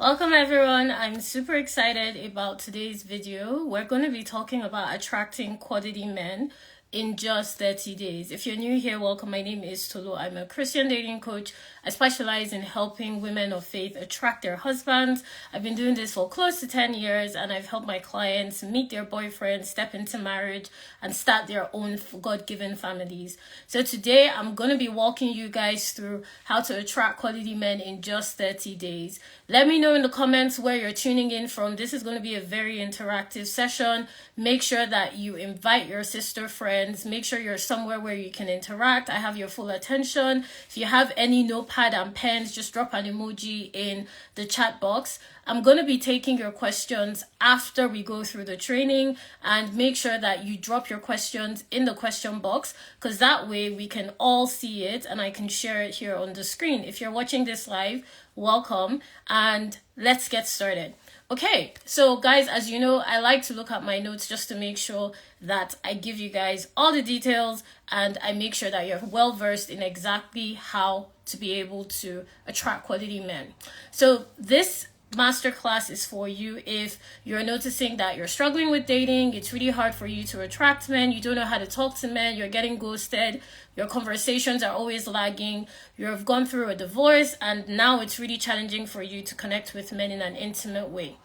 Welcome everyone. I'm super excited about today's video. We're going to be talking about attracting quality men in just 30 days. If you're new here, welcome. My name is Tolu. I'm a Christian dating coach. I specialize in helping women of faith attract their husbands. I've been doing this for close to 10 years and I've helped my clients meet their boyfriends, step into marriage, and start their own God-given families. So today I'm going to be walking you guys through how to attract quality men in just 30 days. Let me know in the comments where you're tuning in from. This is going to be a very interactive session. Make sure that you invite your sister friends. Make sure you're somewhere where you can interact. I have your full attention. If you have any notepad and pens, just drop an emoji in the chat box. I'm going to be taking your questions after we go through the training, and make sure that you drop your questions in the question box, because that way we can all see it and I can share it here on the screen. If you're watching this live, welcome, and let's get started. Okay, so guys, as you know, I like to look at my notes just to make sure that I give you guys all the details and I make sure that you're well versed in exactly how to be able to attract quality men. So this masterclass is for you if you're noticing that you're struggling with dating, it's really hard for you to attract men, you don't know how to talk to men, you're getting ghosted, your conversations are always lagging, you've gone through a divorce, and now it's really challenging for you to connect with men in an intimate way.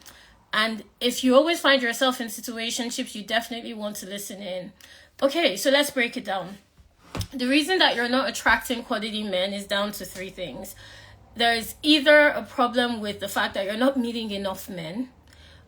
And if you always find yourself in situationships, you definitely want to listen in. Okay, so let's break it down. The reason that you're not attracting quality men is down to three things. There's either a problem with the fact that you're not meeting enough men,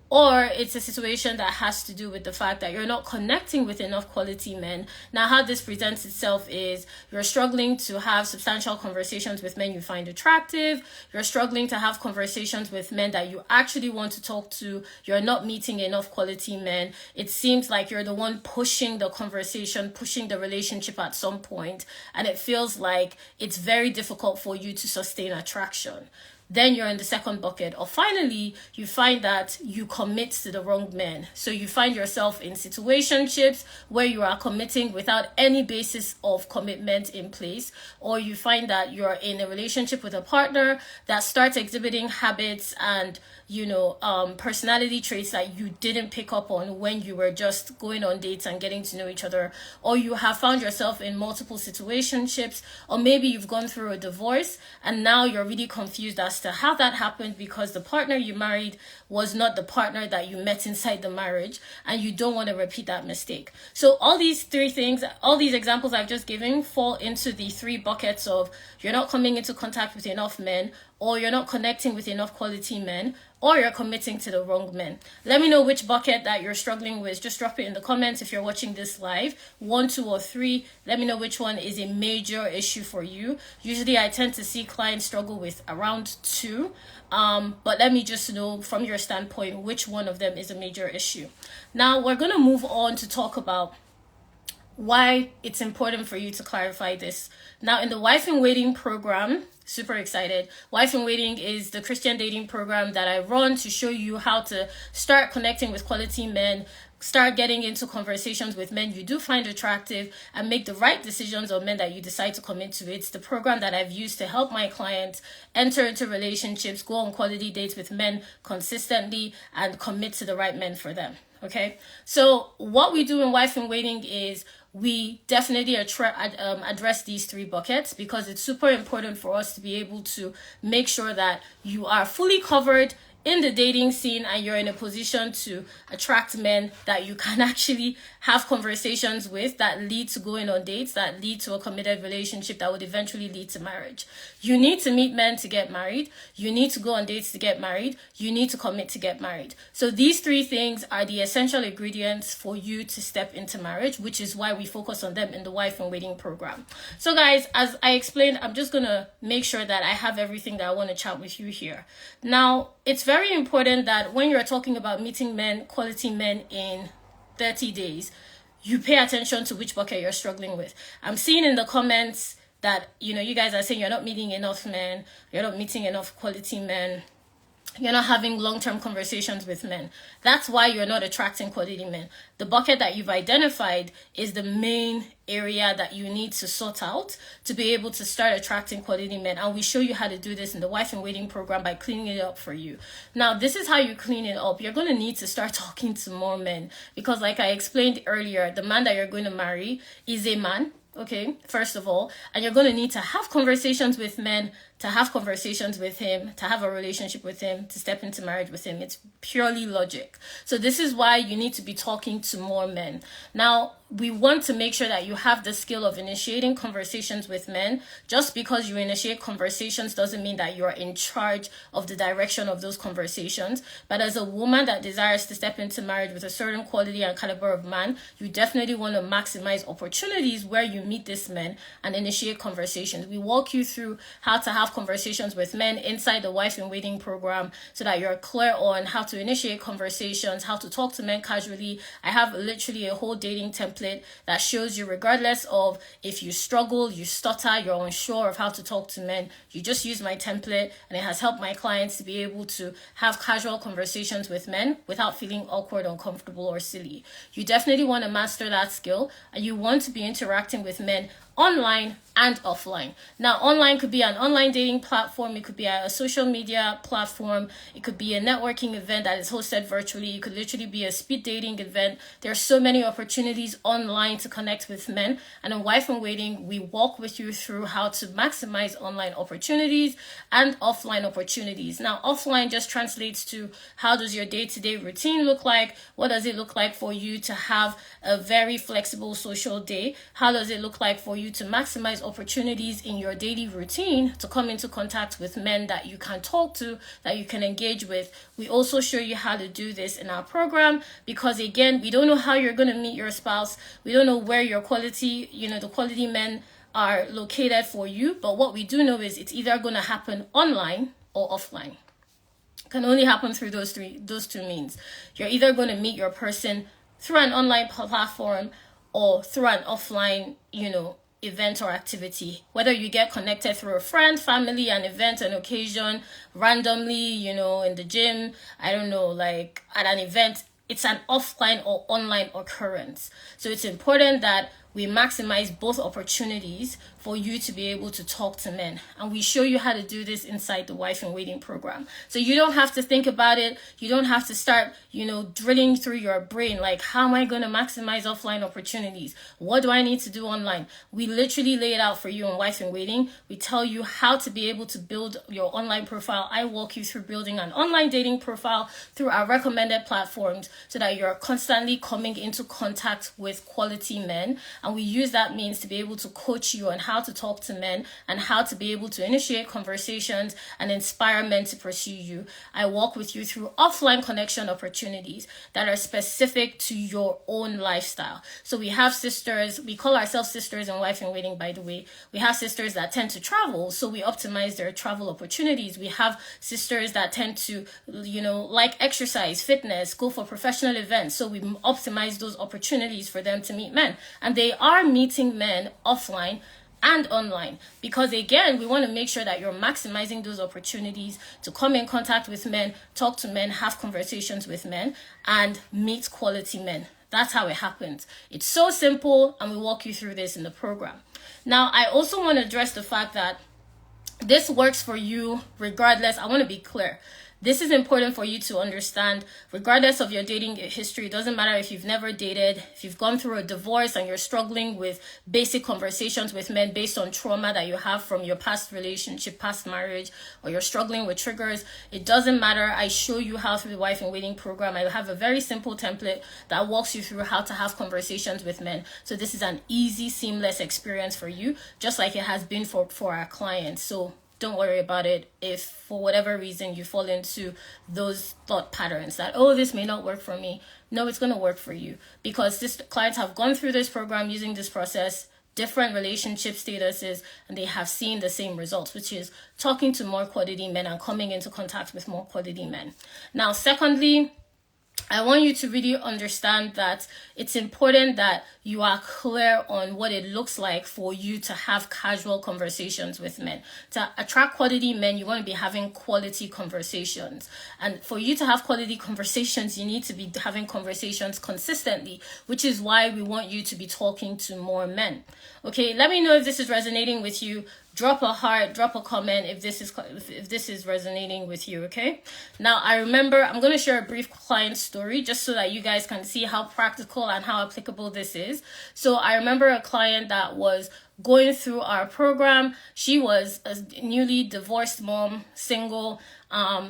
or it's a situation that has to do with the fact that you're not connecting with enough quality men. Now, how this presents itself is you're struggling to have substantial conversations with men you find attractive. You're struggling to have conversations with men that you actually want to talk to. You're not meeting enough quality men. It seems like you're the one pushing the conversation, pushing the relationship at some point, and it feels like it's very difficult for you to sustain attraction. Then you're in the second bucket. Or finally, you find that you commit to the wrong men. So you find yourself in situationships where you are committing without any basis of commitment in place. Or you find that you're in a relationship with a partner that starts exhibiting habits and personality traits that you didn't pick up on when you were just going on dates and getting to know each other. Or you have found yourself in multiple situationships, or maybe you've gone through a divorce and now you're really confused as to how that happened, because the partner you married was not the partner that you met inside the marriage, and you don't want to repeat that mistake. So all these three things, all these examples I've just given fall into the three buckets of you're not coming into contact with enough men, or you're not connecting with enough quality men, or you're committing to the wrong men. Let me know which bucket that you're struggling with. Just drop it in the comments if you're watching this live. 1, 2, or 3. Let me know which one is a major issue for you. Usually I tend to see clients struggle with around 2. But let me just know from your standpoint which one of them is a major issue. Now we're going to move on to talk about why it's important for you to clarify this. Now, in the Wife in Waiting program, super excited. Wife in Waiting is the Christian dating program that I run to show you how to start connecting with quality men, start getting into conversations with men you do find attractive, and make the right decisions on men that you decide to commit to. It's the program that I've used to help my clients enter into relationships, go on quality dates with men consistently, and commit to the right men for them. Okay, so what we do in Wife in Waiting is we definitely address these three buckets, because it's super important for us to be able to make sure that you are fully covered in the dating scene and you're in a position to attract men that you can actually have conversations with that lead to going on dates, that lead to a committed relationship that would eventually lead to marriage. You need to meet men to get married. You need to go on dates to get married. You need to commit to get married. So these three things are the essential ingredients for you to step into marriage, which is why we focus on them in the Wife in Waiting program. So guys, as I explained, I'm just going to make sure that I have everything that I want to chat with you here. Now, it's very important that when you're talking about meeting men, quality men in 30 days, you pay attention to which bucket you're struggling with. I'm seeing in the comments that, you guys are saying you're not meeting enough men, you're not meeting enough quality men. You're not having long-term conversations with men. That's why you're not attracting quality men. The bucket that you've identified is the main area that you need to sort out to be able to start attracting quality men. And we show you how to do this in the Wife in Waiting program by cleaning it up for you. Now, this is how you clean it up. You're going to need to start talking to more men because, like I explained earlier, the man that you're going to marry is a man. Okay, first of all, and you're going to need to have conversations with men, to have conversations with him, to have a relationship with him, to step into marriage with him. It's purely logic. So this is why you need to be talking to more men. Now, we want to make sure that you have the skill of initiating conversations with men. Just because you initiate conversations doesn't mean that you're in charge of the direction of those conversations. But as a woman that desires to step into marriage with a certain quality and caliber of man, you definitely want to maximize opportunities where you meet this men and initiate conversations. We walk you through how to have conversations with men inside the Wife in Waiting program so that you're clear on how to initiate conversations, how to talk to men casually. I have literally a whole dating template that shows you, regardless of if you struggle, you stutter, you're unsure of how to talk to men, you just use my template, and it has helped my clients to be able to have casual conversations with men without feeling awkward, uncomfortable, or silly. You definitely want to master that skill, and you want to be interacting with men online and offline. Now, online could be an online dating platform, it could be a social media platform, it could be a networking event that is hosted virtually, it could literally be a speed dating event. There are so many opportunities online to connect with men, and in Wife in Waiting, we walk with you through how to maximize online opportunities and offline opportunities. Now, offline just translates to how does your day-to-day routine look like? What does it look like for you to have a very flexible social day? How does it look like for you to maximize opportunities in your daily routine to come into contact with men that you can talk to, that you can engage with? We also show you how to do this in our program because, again, we don't know how you're going to meet your spouse. We don't know where your quality, the quality men are located for you. But what we do know is it's either going to happen online or offline. It can only happen through those two means. You're either going to meet your person through an online platform or through an offline, event or activity. Whether you get connected through a friend, family, an event, an occasion, randomly, in the gym, I don't know, like at an event, it's an offline or online occurrence. So it's important that we maximize both opportunities for you to be able to talk to men. And we show you how to do this inside the Wife in Waiting program. So you don't have to think about it. You don't have to start, drilling through your brain, like, how am I going to maximize offline opportunities? What do I need to do online? We literally lay it out for you in Wife in Waiting. We tell you how to be able to build your online profile. I walk you through building an online dating profile through our recommended platforms so that you're constantly coming into contact with quality men. And we use that means to be able to coach you on how to talk to men and how to be able to initiate conversations and inspire men to pursue you. I walk with you through offline connection opportunities that are specific to your own lifestyle. So we have sisters, we call ourselves sisters in Wife in Waiting, by the way. We have sisters that tend to travel, so we optimize their travel opportunities. We have sisters that tend to, like exercise, fitness, go for professional events, so we optimize those opportunities for them to meet men. And they are meeting men offline and online because, again, we want to make sure that you're maximizing those opportunities to come in contact with men, talk to men, have conversations with men, and meet quality men. That's how it happens. It's so simple, and we walk you through this in the program. Now, I also want to address the fact that this works for you regardless. I want to be clear. This is important for you to understand, regardless of your dating history. It doesn't matter if you've never dated, if you've gone through a divorce and you're struggling with basic conversations with men based on trauma that you have from your past relationship, past marriage, or you're struggling with triggers. It doesn't matter. I show you how through the Wife in Waiting program. I have a very simple template that walks you through how to have conversations with men. So this is an easy, seamless experience for you, just like it has been for our clients. So don't worry about it if for whatever reason you fall into those thought patterns that, oh, this may not work for me. No, it's going to work for you because clients have gone through this program using this process, different relationship statuses, and they have seen the same results, which is talking to more quality men and coming into contact with more quality men. Now, secondly, I want you to really understand that it's important that you are clear on what it looks like for you to have casual conversations with men. To attract quality men, you want to be having quality conversations. And for you to have quality conversations, you need to be having conversations consistently, which is why we want you to be talking to more men. Okay, let me know if this is resonating with you. Drop a heart, drop a comment if this is resonating with you, okay? Now, I remember I'm going to share a brief client story just so that you guys can see how practical and how applicable this is. So I remember a client that was going through our program. She was a newly divorced mom, single,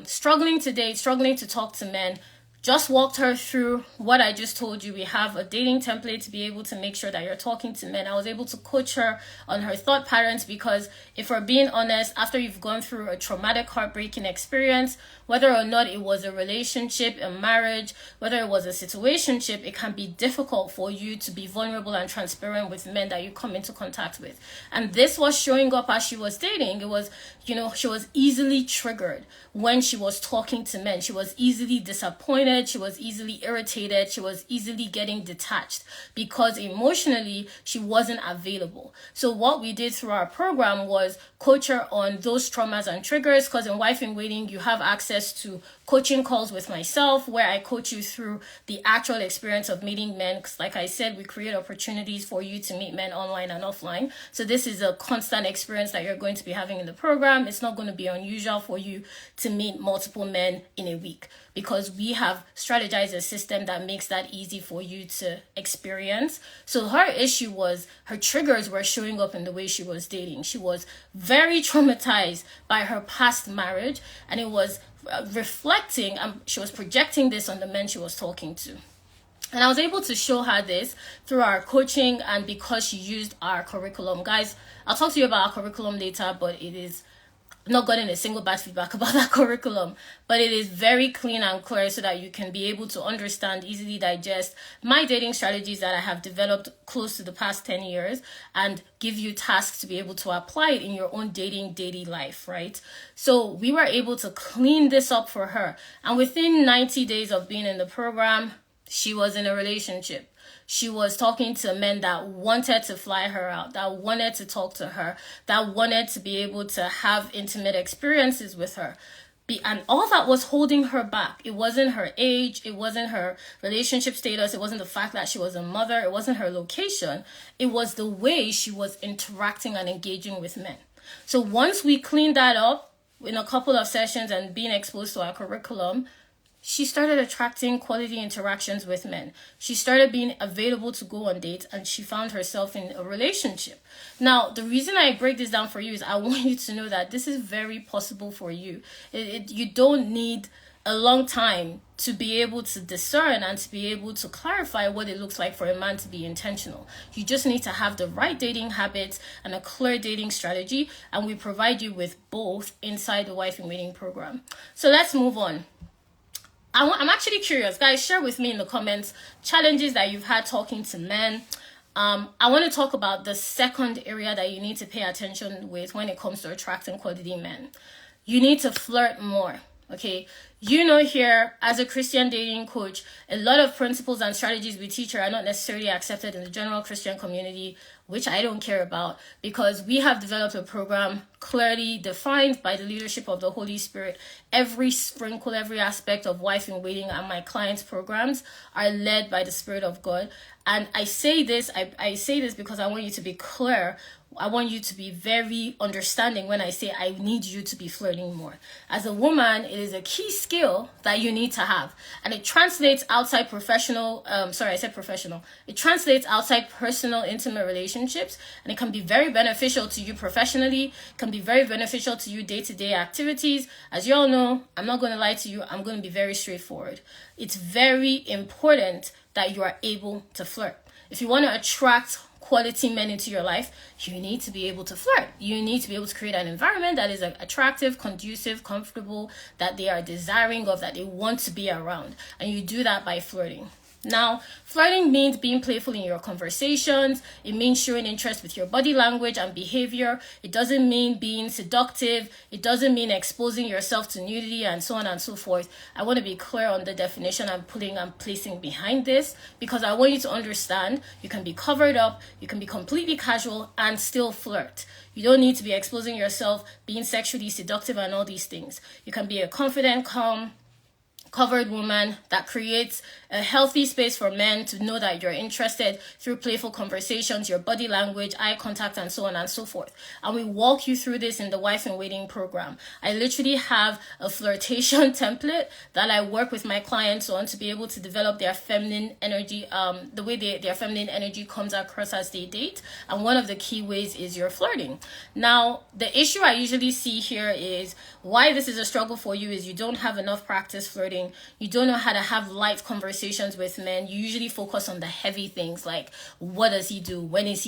struggling to date, struggling to talk to men. Just walked her through what I just told you. We have a dating template to be able to make sure that you're talking to men. I was able to coach her on her thought patterns because if we're being honest, after you've gone through a traumatic, heartbreaking experience, whether or not it was a relationship, a marriage, whether it was a situationship, it can be difficult for you to be vulnerable and transparent with men that you come into contact with. And this was showing up as she was dating. It was, she was easily triggered when she was talking to men. She was easily disappointed. She was easily irritated. She was easily getting detached because emotionally she wasn't available. So what we did through our program was coach her on those traumas and triggers, because in Wife in Waiting, you have access to coaching calls with myself where I coach you through the actual experience of meeting men. Because like I said, we create opportunities for you to meet men online and offline. So this is a constant experience that you're going to be having in the program. It's not going to be unusual for you to meet multiple men in a week because we have strategized a system that makes that easy for you to experience. So her issue was her triggers were showing up in the way she was dating. She was very traumatized by her past marriage, and it was reflecting, she was projecting this on the men she was talking to. And I was able to show her this through our coaching and because she used our curriculum. Guys, I'll talk to you about our curriculum later, but it is not gotten a single bad feedback about that curriculum, but it is very clean and clear so that you can be able to understand, easily digest my dating strategies that I have developed close to the past 10 years and give you tasks to be able to apply it in your own dating daily life, right? So we were able to clean this up for her. And within 90 days of being in the program, she was in a relationship. She was talking to men that wanted to fly her out, that wanted to talk to her, that wanted to be able to have intimate experiences with her. And all that was holding her back. It wasn't her age. It wasn't her relationship status. It wasn't the fact that she was a mother. It wasn't her location. It was the way she was interacting and engaging with men. So once we cleaned that up in a couple of sessions and being exposed to our curriculum, she started attracting quality interactions with men. She started being available to go on dates, and she found herself in a relationship. Now, the reason I break this down for you is I want you to know that this is very possible for you. You don't need a long time to be able to discern and to be able to clarify what it looks like for a man to be intentional. You just need to have the right dating habits and a clear dating strategy, and we provide you with both inside the Wife in Waiting program. So let's move on. I'm actually curious, guys, share with me in the comments challenges that you've had talking to men. I want to talk about the second area that you need to pay attention with when it comes to attracting quality men. You need to flirt more, okay? Here, as a Christian dating coach, a lot of principles and strategies we teach are not necessarily accepted in the general Christian community, which I don't care about, because we have developed a program clearly defined by the leadership of the Holy Spirit. Every sprinkle, every aspect of Wife in Waiting and my clients' programs are led by the Spirit of God. And I say this because I want you to be clear. I want you to be very understanding when I say I need you to be flirting more. As a woman, it is a key skill that you need to have. And it translates outside It translates outside personal, intimate relationships. And it can be very beneficial to you professionally. It can be very beneficial to you day-to-day activities. As you all know, I'm not going to lie to you. I'm going to be very straightforward. It's very important that you are able to flirt. If you want to attract quality men into your life, you need to be able to flirt. You need to be able to create an environment that is attractive, conducive, comfortable, that they are desiring of, that they want to be around. And you do that by flirting. Now, flirting means being playful in your conversations. It means showing interest with your body language and behavior. It doesn't mean being seductive. It doesn't mean exposing yourself to nudity and so on and so forth. I want to be clear on the definition I'm placing behind this, because I want you to understand you can be covered up, you can be completely casual and still flirt. You don't need to be exposing yourself, being sexually seductive and all these things. You can be a confident, calm, covered woman that creates a healthy space for men to know that you're interested through playful conversations, your body language, eye contact, and so on and so forth. And we walk you through this in the Wife in Waiting program. I literally have a flirtation template that I work with my clients on to be able to develop their feminine energy, the way their feminine energy comes across as they date. And one of the key ways is your flirting. Now, the issue I usually see here is why this is a struggle for you is you don't have enough practice flirting. You don't know how to have light conversations with men. You usually focus on the heavy things like what does he do? When does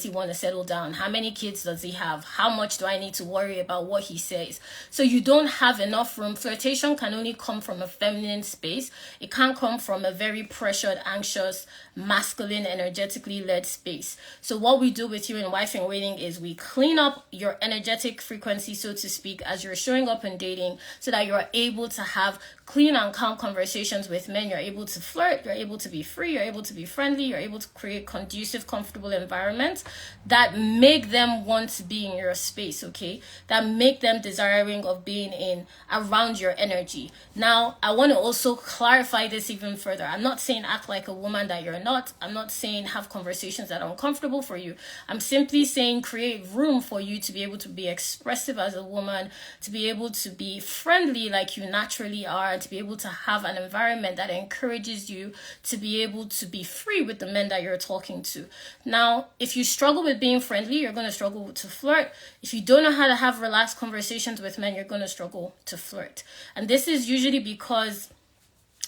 he want to settle down? How many kids does he have? How much do I need to worry about what he says? So you don't have enough room. Flirtation can only come from a feminine space. It can't come from a very pressured, anxious, masculine, energetically led space. So what we do with you in Wife in Waiting is we clean up your energetic frequency, so to speak, as you're showing up in dating, so that you're able to have clean and calm conversations with men. You're able to flirt, you're able to be free, you're able to be friendly, you're able to create conducive, comfortable environments that make them want to be in your space, okay? That make them desiring of being in around your energy. Now, I want to also clarify this even further. I'm not saying act like a woman that you're not. I'm not saying have conversations that are uncomfortable for you. I'm simply saying create room for you to be able to be expressive as a woman, to be able to be friendly like you naturally are, and to be able to have an environment that encourages you to be able to be free with the men that you're talking to. Now, if you struggle with being friendly, you're going to struggle to flirt. If you don't know how to have relaxed conversations with men, you're going to struggle to flirt. And this is usually because,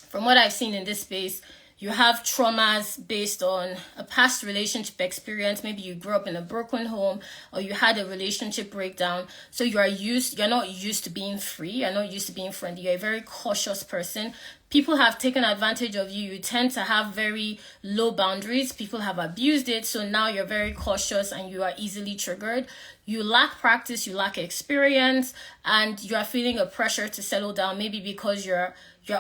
from what I've seen in this space, you have traumas based on a past relationship experience. Maybe you grew up in a broken home or you had a relationship breakdown. So you're not used to being free. You're not used to being friendly. You're a very cautious person. People have taken advantage of you. You tend to have very low boundaries. People have abused it. So now you're very cautious and you are easily triggered. You lack practice, you lack experience, and you are feeling a pressure to settle down, maybe because you're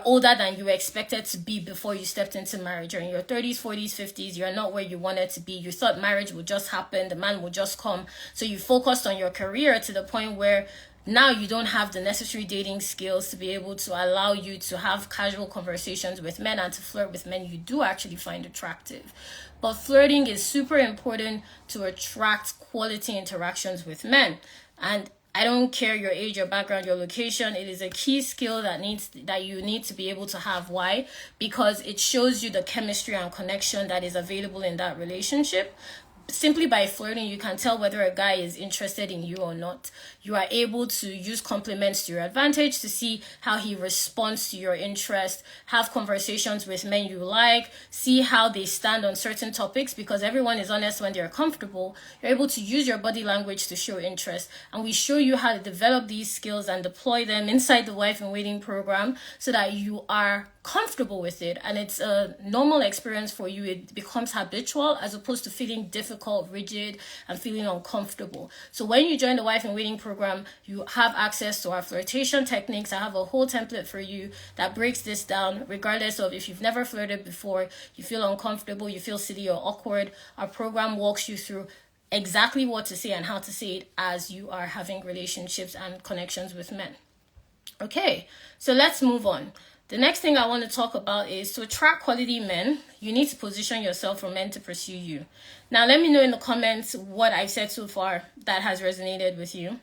older than you expected to be before you stepped into marriage. You're in your 30s, 40s, 50s. You're not where you wanted to be. You thought marriage would just happen. The man would just come. So you focused on your career to the point where now you don't have the necessary dating skills to be able to allow you to have casual conversations with men and to flirt with men you do actually find attractive. But flirting is super important to attract quality interactions with men. And I don't care your age, your background, your location. It is a key skill that you need to be able to have. Why? Because it shows you the chemistry and connection that is available in that relationship. Simply by flirting, you can tell whether a guy is interested in you or not. You are able to use compliments to your advantage to see how he responds to your interest, have conversations with men you like, see how they stand on certain topics, because everyone is honest when they're comfortable. You're able to use your body language to show interest, and we show you how to develop these skills and deploy them inside the Wife in Waiting program so that you are comfortable with it and it's a normal experience for you. It becomes habitual as opposed to feeling difficult, rigid, and feeling uncomfortable. So when you join the Wife in Waiting program, you have access to our flirtation techniques. I have a whole template for you that breaks this down, regardless of if you've never flirted before, you feel uncomfortable, you feel silly or awkward. Our program walks you through exactly what to say and how to say it as you are having relationships and connections with men. Okay, so let's move on. The next thing I want to talk about is to attract quality men, you need to position yourself for men to pursue you. Now, let me know in the comments what I've said so far that has resonated with you.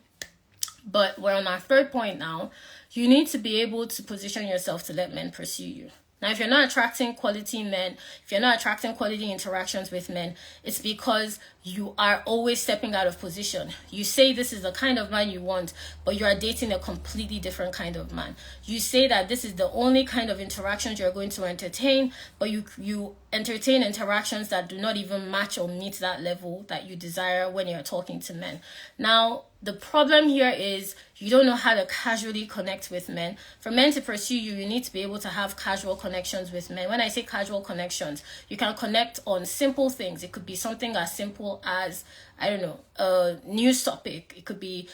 But we're on our third point now. You need to be able to position yourself to let men pursue you. Now, if you're not attracting quality men, if you're not attracting quality interactions with men, it's because you are always stepping out of position. You say this is the kind of man you want, but you are dating a completely different kind of man. You say that this is the only kind of interactions you're going to entertain, but you entertain interactions that do not even match or meet that level that you desire when you're talking to men. Now, The problem here is you don't know how to casually connect with men. For men to pursue you, you need to be able to have casual connections with men. When I say casual connections, you can connect on simple things. It could be something as simple as, I don't know, a news topic. It could be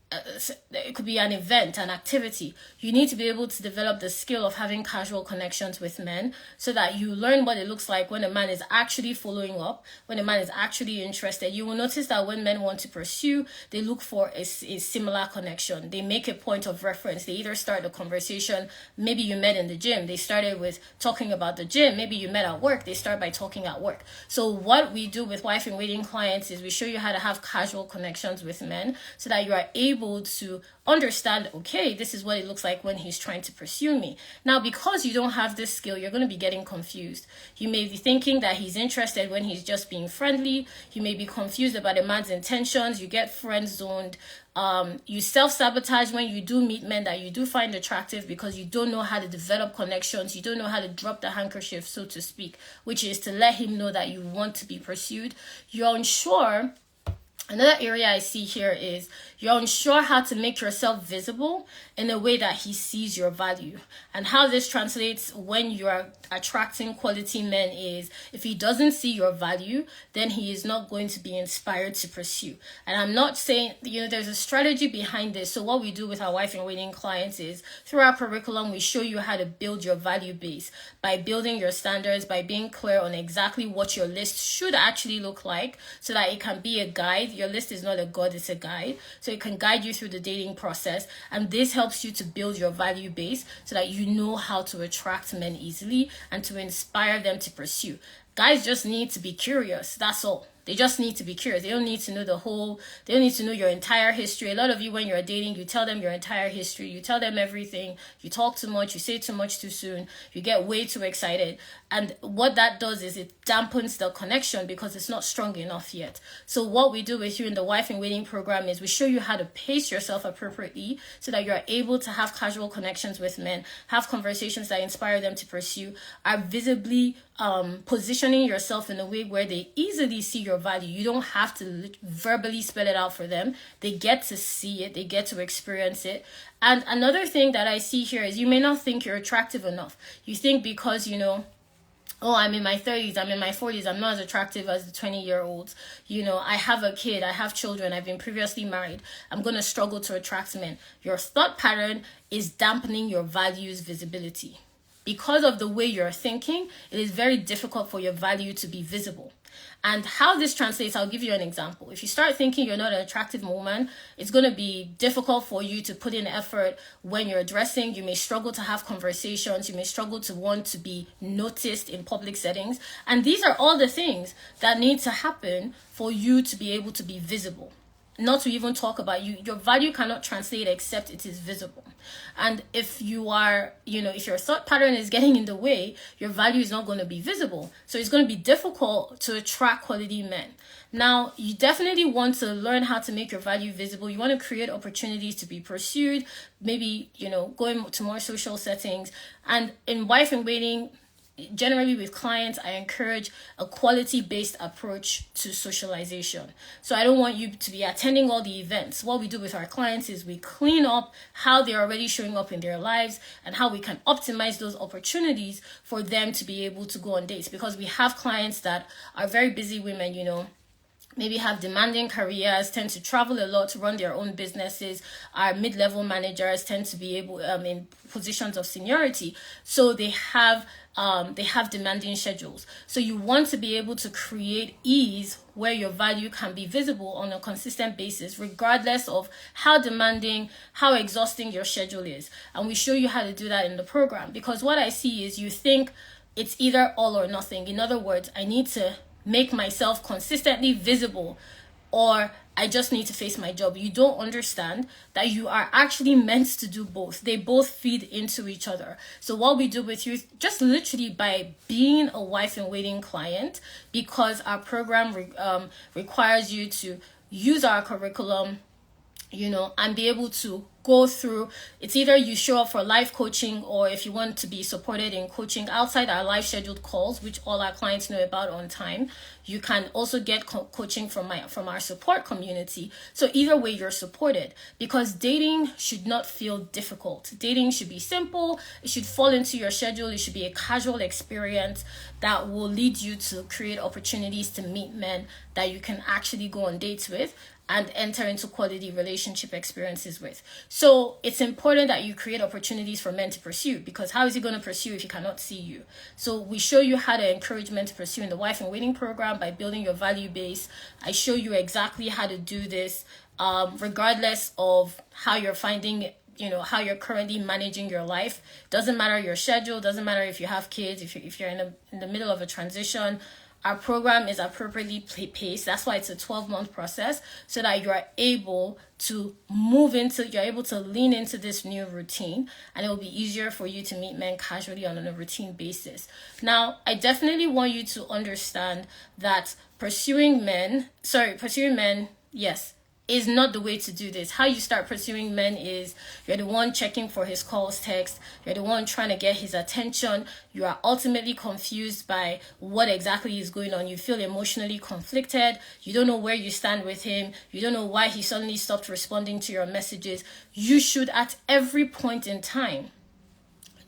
an event, an activity. You need to be able to develop the skill of having casual connections with men so that you learn what it looks like when a man is actually following up, when a man is actually interested. You will notice that when men want to pursue, they look for a similar connection. They make a point of reference. They either start the conversation, maybe you met in the gym. They started with talking about the gym. Maybe you met at work. They start by talking at work. So what we do with wife in waiting clients is we show you how to have casual connections with men so that you are able to understand, okay, this is what it looks like when he's trying to pursue me. Now, because you don't have this skill, you're going to be getting confused. You may be thinking that he's interested when he's just being friendly. You may be confused about a man's intentions. You get friend zoned. You self-sabotage when you do meet men that you do find attractive because you don't know how to develop connections. You don't know how to drop the handkerchief, so to speak, which is to let him know that you want to be pursued. You're unsure. Another area I see here is you're unsure how to make yourself visible in a way that he sees your value. And how this translates when you're attracting quality men is if he doesn't see your value, then he is not going to be inspired to pursue. And I'm not saying, there's a strategy behind this. So what we do with our wife in waiting clients is through our curriculum, we show you how to build your value base by building your standards, by being clear on exactly what your list should actually look like so that it can be a guide. Your list is not a god, it's a guide. So it can guide you through the dating process. And this helps you to build your value base so that you know how to attract men easily and to inspire them to pursue. Guys just need to be curious. That's all. They just need to be curious. They don't need to know they don't need to know your entire history. A lot of you, when you're dating, you tell them your entire history. You tell them everything. You talk too much. You say too much too soon. You get way too excited. And what that does is it dampens the connection because it's not strong enough yet. So what we do with you in the Wife in Waiting program is we show you how to pace yourself appropriately so that you're able to have casual connections with men, have conversations that inspire them to pursue, are visibly positioning yourself in a way where they easily see your value. You don't have to verbally spell it out for them. They get to see it. They get to experience it. And another thing that I see here is you may not think you're attractive enough. You think because, oh, I'm in my 30s, I'm in my 40s, I'm not as attractive as the 20-year-olds. I have a kid, I have children, I've been previously married. I'm going to struggle to attract men. Your thought pattern is dampening your values visibility. Because of the way you're thinking, it is very difficult for your value to be visible. And how this translates, I'll give you an example. If you start thinking you're not an attractive woman, it's going to be difficult for you to put in effort when you're dressing. You may struggle to have conversations. You may struggle to want to be noticed in public settings. And these are all the things that need to happen for you to be able to be visible. Not to even talk about your value cannot translate except it is visible. And if you are, if your thought pattern is getting in the way, your value is not going to be visible. So it's going to be difficult to attract quality men. Now, you definitely want to learn how to make your value visible. You want to create opportunities to be pursued, maybe, going to more social settings. And in Wife in Waiting, generally with clients, I encourage a quality-based approach to socialization. So I don't want you to be attending all the events. What we do with our clients is we clean up how they're already showing up in their lives and how we can optimize those opportunities for them to be able to go on dates. Because we have clients that are very busy women, maybe have demanding careers, tend to travel a lot to run their own businesses. Our mid-level managers tend to be able in positions of seniority. So they have demanding schedules. So you want to be able to create ease where your value can be visible on a consistent basis, regardless of how demanding, how exhausting your schedule is. And we show you how to do that in the program. Because what I see is you think it's either all or nothing. In other words, I need to make myself consistently visible, or I just need to face my job. You don't understand that you are actually meant to do both. They both feed into each other. So what we do with you, just literally by being a Wife in Waiting client, because our program requires you to use our curriculum, and be able to go through, it's either you show up for live coaching, or if you want to be supported in coaching outside our live scheduled calls, which all our clients know about on time, you can also get coaching from our support community. So either way, you're supported, because dating should not feel difficult. Dating should be simple. It should fall into your schedule. It should be a casual experience that will lead you to create opportunities to meet men that you can actually go on dates with and enter into quality relationship experiences with. So it's important that you create opportunities for men to pursue, because how is he going to pursue if he cannot see you? So we show you how to encourage men to pursue in the Wife in Waiting program by building your value base. I show you exactly how to do this, regardless of how you're finding, how you're currently managing your life. Doesn't matter your schedule, doesn't matter if you have kids, if you're in the middle of a transition. Our program is appropriately paced. That's why it's a 12-month process, so that you're able to lean into this new routine, and it will be easier for you to meet men casually on a routine basis. Now, I definitely want you to understand that pursuing men, yes, is not the way to do this. How you start pursuing men is you're the one checking for his calls, text. You're the one trying to get his attention. You are ultimately confused by what exactly is going on. You feel emotionally conflicted. You don't know where you stand with him. You don't know why he suddenly stopped responding to your messages. You should, at every point in time,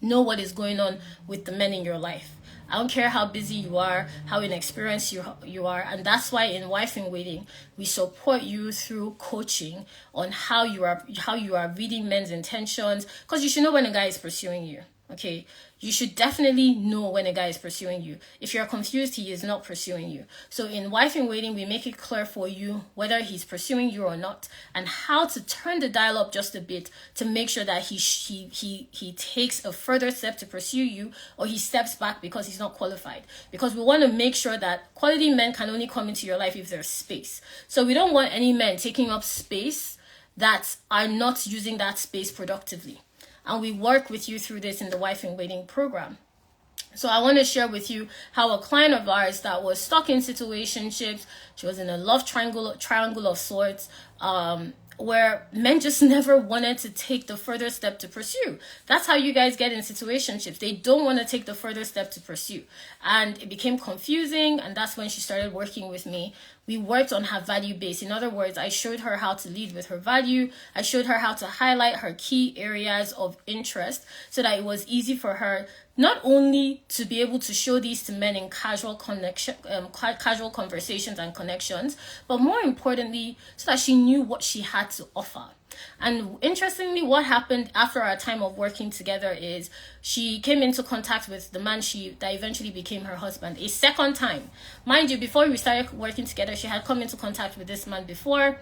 know what is going on with the men in your life. I don't care how busy you are, how inexperienced you are. And that's why in Wife in Waiting, we support you through coaching on how you are reading men's intentions, because you should know when a guy is pursuing you. Okay, you should definitely know when a guy is pursuing you. If you're confused, he is not pursuing you. So in Wife in Waiting, we make it clear for you whether he's pursuing you or not, and how to turn the dial up just a bit to make sure that he takes a further step to pursue you, or he steps back because he's not qualified. Because we want to make sure that quality men can only come into your life if there's space. So we don't want any men taking up space that are not using that space productively. And we work with you through this in the Wife in Waiting program. So I want to share with you how a client of ours that was stuck in situationships, she was in a love triangle of sorts, where men just never wanted to take the further step to pursue. That's how you guys get in situationships. They don't want to take the further step to pursue. And it became confusing, and that's when she started working with me. We worked on her value base. In other words, I showed her how to lead with her value. I showed her how to highlight her key areas of interest so that it was easy for her not only to be able to show these to men in casual conversations and connections, but more importantly, so that she knew what she had to offer. And interestingly, what happened after our time of working together is she came into contact with the man that eventually became her husband a second time. Mind you, before we started working together, she had come into contact with this man before,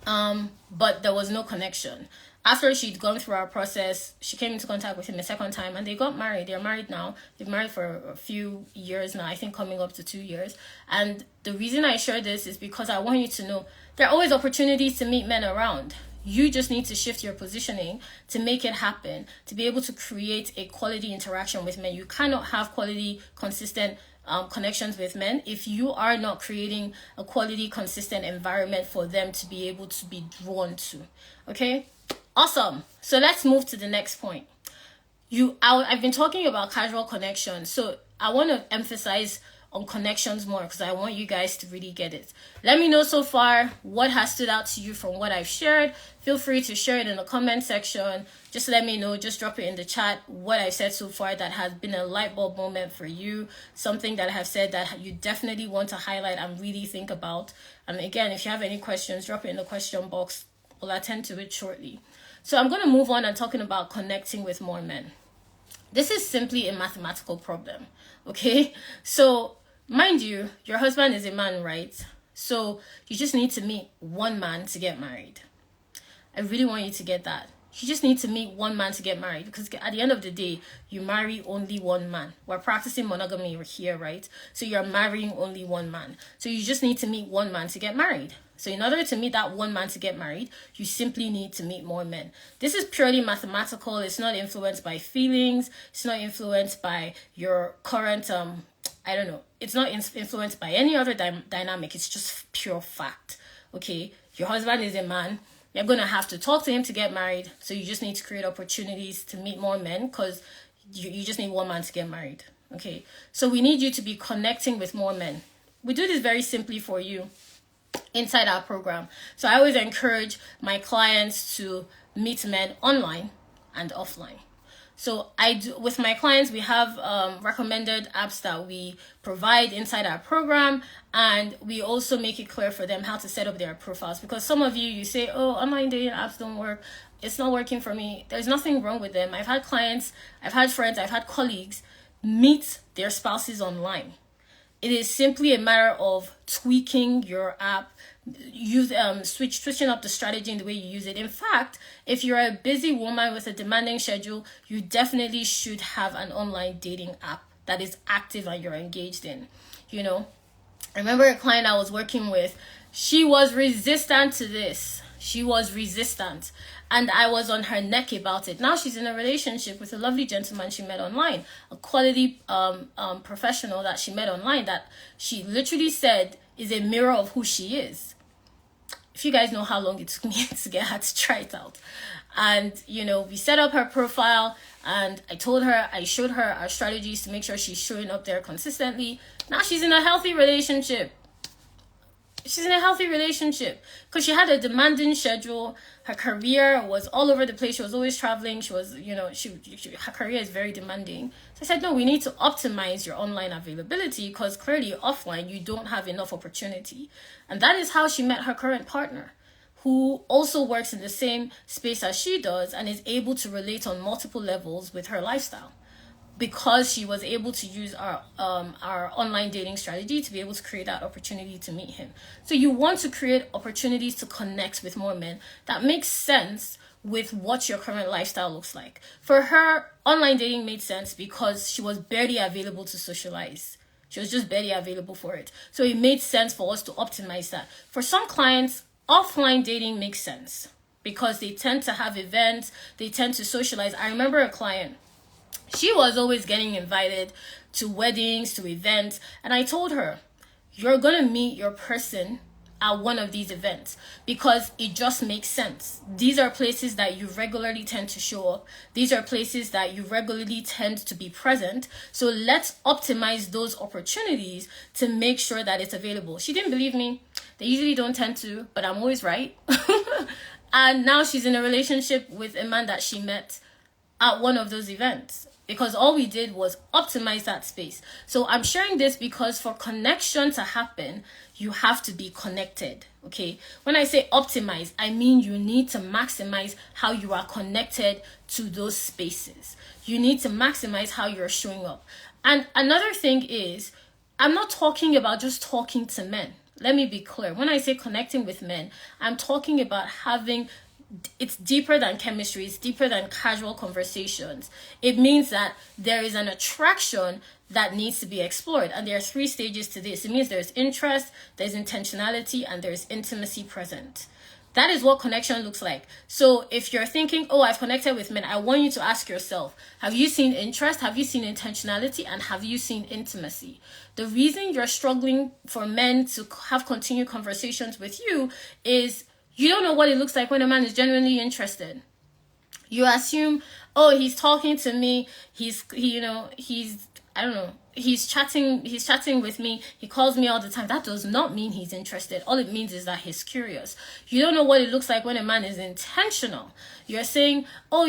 but there was no connection. After she'd gone through our process, she came into contact with him a second time, and they got married. They're married now. They've married for a few years now, I think coming up to 2 years. And the reason I share this is because I want you to know there are always opportunities to meet men around. You just need to shift your positioning to make it happen, to be able to create a quality interaction with men. You cannot have quality, consistent connections with men if you are not creating a quality, consistent environment for them to be able to be drawn to. Okay? Awesome. So let's move to the next point. I've been talking about casual connections, so I want to emphasize on connections more because I want you guys to really get it. Let me know so far what has stood out to you from what I've shared. Feel free to share it in the comment section. Just let me know, just drop it in the chat what I've said so far that has been a light bulb moment for you, something that I have said that you definitely want to highlight and really think about. And again, if you have any questions, drop it in the question box. We'll attend to it shortly. So I'm going to move on and talking about connecting with more men. This is simply a mathematical problem, okay? So, mind you, your husband is a man, right? So, you just need to meet one man to get married. I really want you to get that. You just need to meet one man to get married, because at the end of the day, you marry only one man. We're practicing monogamy here, right? So, you're marrying only one man. So, you just need to meet one man to get married. So in order to meet that one man to get married, you simply need to meet more men. This is purely mathematical. It's not influenced by feelings. It's not influenced by your current, it's not influenced by any other dynamic. It's just pure fact. Okay, your husband is a man. You're going to have to talk to him to get married. So you just need to create opportunities to meet more men, because you just need one man to get married. Okay. So we need you to be connecting with more men. We do this very simply for you inside our program. So I always encourage my clients to meet men online and offline. So with my clients, we have recommended apps that we provide inside our program, and we also make it clear for them how to set up their profiles. Because some of you say, oh, online dating apps don't work. It's not working for me. There's nothing wrong with them. I've had clients, I've had friends, I've had colleagues meet their spouses online. It is simply a matter of tweaking your app, switching up the strategy in the way you use it. In fact, if you're a busy woman with a demanding schedule, you definitely should have an online dating app that is active and you're engaged in. I remember a client I was working with, she was resistant to this. She was resistant. And I was on her neck about it. Now she's in a relationship with a lovely gentleman she met online, a quality professional that she met online, that she literally said is a mirror of who she is. If you guys know how long it took me to get her to try it out. And, we set up her profile, and I showed her our strategies to make sure she's showing up there consistently. Now she's in a healthy relationship. She's in a healthy relationship because she had a demanding schedule. Her career was all over the place. She was always traveling. She was, her career is very demanding. So I said, no, we need to optimize your online availability, because clearly offline, you don't have enough opportunity. And that is how she met her current partner, who also works in the same space as she does and is able to relate on multiple levels with her lifestyle, because she was able to use our online dating strategy to be able to create that opportunity to meet him. So you want to create opportunities to connect with more men that makes sense with what your current lifestyle looks like. For her, online dating made sense because she was barely available to socialize. She was just barely available for it. So it made sense for us to optimize that. For some clients, offline dating makes sense because they tend to have events, they tend to socialize. I remember a client, she was always getting invited to weddings, to events. And I told her, you're going to meet your person at one of these events because it just makes sense. These are places that you regularly tend to show up. These are places that you regularly tend to be present. So let's optimize those opportunities to make sure that it's available. She didn't believe me. They usually don't tend to, but I'm always right. And now she's in a relationship with a man that she met at one of those events, because all we did was optimize that space. So I'm sharing this because for connection to happen, you have to be connected, okay? When I say optimize, I mean you need to maximize how you are connected to those spaces. You need to maximize how you're showing up. And another thing is, I'm not talking about just talking to men. Let me be clear. When I say connecting with men, I'm talking about it's deeper than chemistry. It's deeper than casual conversations. It means that there is an attraction that needs to be explored. And there are 3 stages to this. It means there's interest, there's intentionality, and there's intimacy present. That is what connection looks like. So if you're thinking, oh, I've connected with men, I want you to ask yourself, have you seen interest? Have you seen intentionality? And have you seen intimacy? The reason you're struggling for men to have continued conversations with you is you don't know what it looks like when a man is genuinely interested. You assume, oh, he's talking to me. He's chatting with me. He calls me all the time. That does not mean he's interested. All it means is that he's curious. You don't know what it looks like when a man is intentional. You're saying, oh,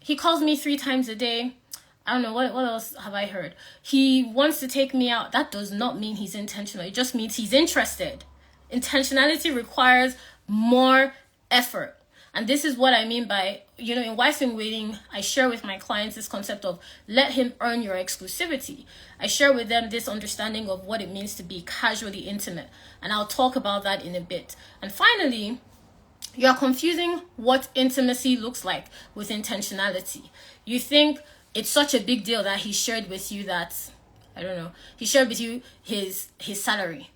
he calls me 3 times a day. I don't know, what else have I heard? He wants to take me out. That does not mean he's intentional. It just means he's interested. Intentionality requires more effort. And this is what I mean by, in Wife in Waiting, I share with my clients this concept of let him earn your exclusivity. I share with them this understanding of what it means to be casually intimate. And I'll talk about that in a bit. And finally, you're confusing what intimacy looks like with intentionality. You think it's such a big deal that he shared with you that, he shared with you his salary.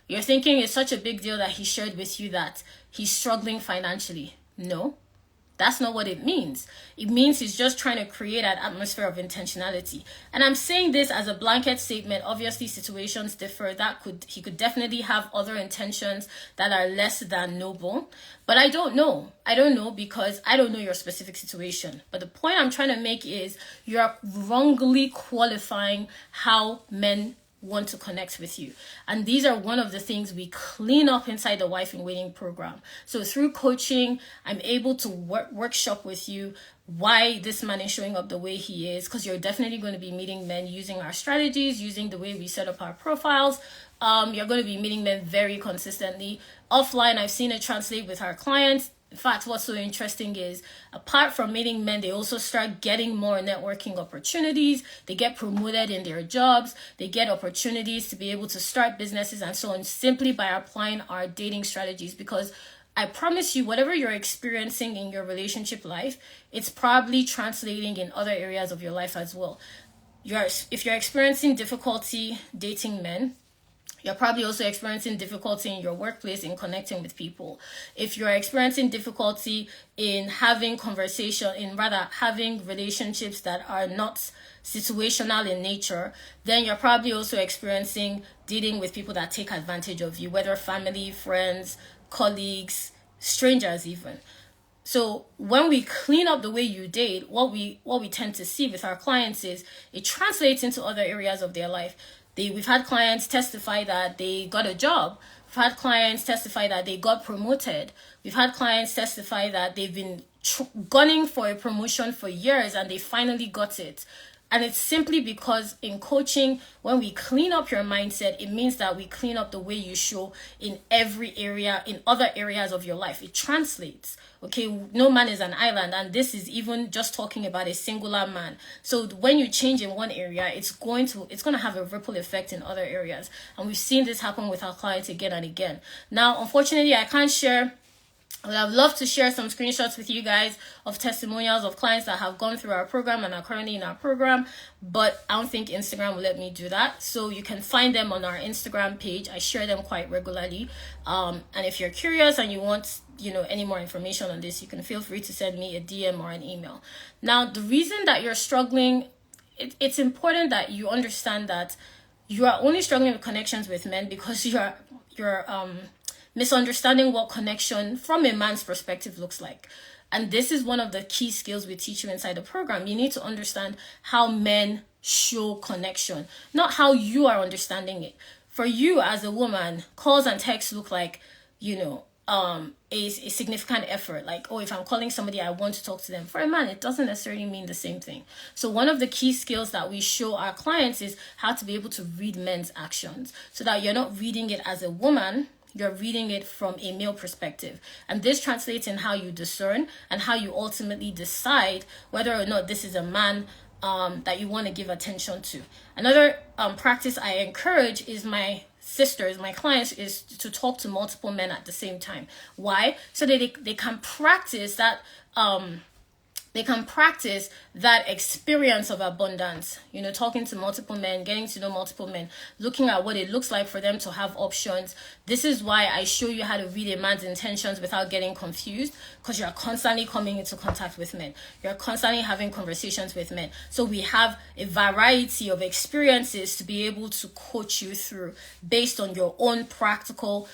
You're thinking it's such a big deal that he shared with you that he's struggling financially. No, That's not what it means. It means he's just trying to create an atmosphere of intentionality. And I'm saying this as a blanket statement. Obviously, situations differ. He could definitely have other intentions that are less than noble. But I don't know. I don't know because I don't know your specific situation. But the point I'm trying to make is you're wrongly qualifying how men want to connect with you. And these are one of the things we clean up inside the Wife in Waiting program. So through coaching, I'm able to workshop with you why this man is showing up the way he is, because you're definitely going to be meeting men using our strategies, using the way we set up our profiles. You're going to be meeting men very consistently. Offline, I've seen it translate with our clients. In fact, what's so interesting is, apart from meeting men, they also start getting more networking opportunities. They get promoted in their jobs. They get opportunities to be able to start businesses and so on, simply by applying our dating strategies. Because I promise you, whatever you're experiencing in your relationship life, it's probably translating in other areas of your life as well. If you're experiencing difficulty dating men, you're probably also experiencing difficulty in your workplace in connecting with people. If you're experiencing difficulty in having having relationships that are not situational in nature, then you're probably also experiencing dealing with people that take advantage of you, whether family, friends, colleagues, strangers even. So when we clean up the way you date, what we tend to see with our clients is it translates into other areas of their life. We've had clients testify that they got a job. We've had clients testify that they got promoted. We've had clients testify that they've been gunning for a promotion for years and they finally got it. And it's simply because in coaching, when we clean up your mindset, it means that we clean up the way you show in every area, in other areas of your life. It translates. Okay, no man is an island, and this is even just talking about a singular man. So when you change in one area, it's going to have a ripple effect in other areas. And we've seen this happen with our clients again and again. Now, unfortunately, I can't share. I would have loved to share some screenshots with you guys of testimonials of clients that have gone through our program and are currently in our program, but I don't think Instagram will let me do that. So you can find them on our Instagram page. I share them quite regularly. And if you're curious and you want, any more information on this, you can feel free to send me a DM or an email. Now, the reason that you're struggling, it's important that you understand that you are only struggling with connections with men because you're misunderstanding what connection from a man's perspective looks like. And this is one of the key skills we teach you inside the program. You need to understand how men show connection, not how you are understanding it. For you as a woman, calls and texts look like, a significant effort. Like, if I'm calling somebody, I want to talk to them. For a man, it doesn't necessarily mean the same thing. So one of the key skills that we show our clients is how to be able to read men's actions so that you're not reading it as a woman, you're reading it from a male perspective. And this translates in how you discern and how you ultimately decide whether or not this is a man that you want to give attention to. Another practice I encourage is my clients, is to talk to multiple men at the same time. Why? So that they can practice that experience of abundance, talking to multiple men, getting to know multiple men, looking at what it looks like for them to have options. This is why I show you how to read a man's intentions without getting confused, because you're constantly coming into contact with men. You're constantly having conversations with men. So we have a variety of experiences to be able to coach you through based on your own practical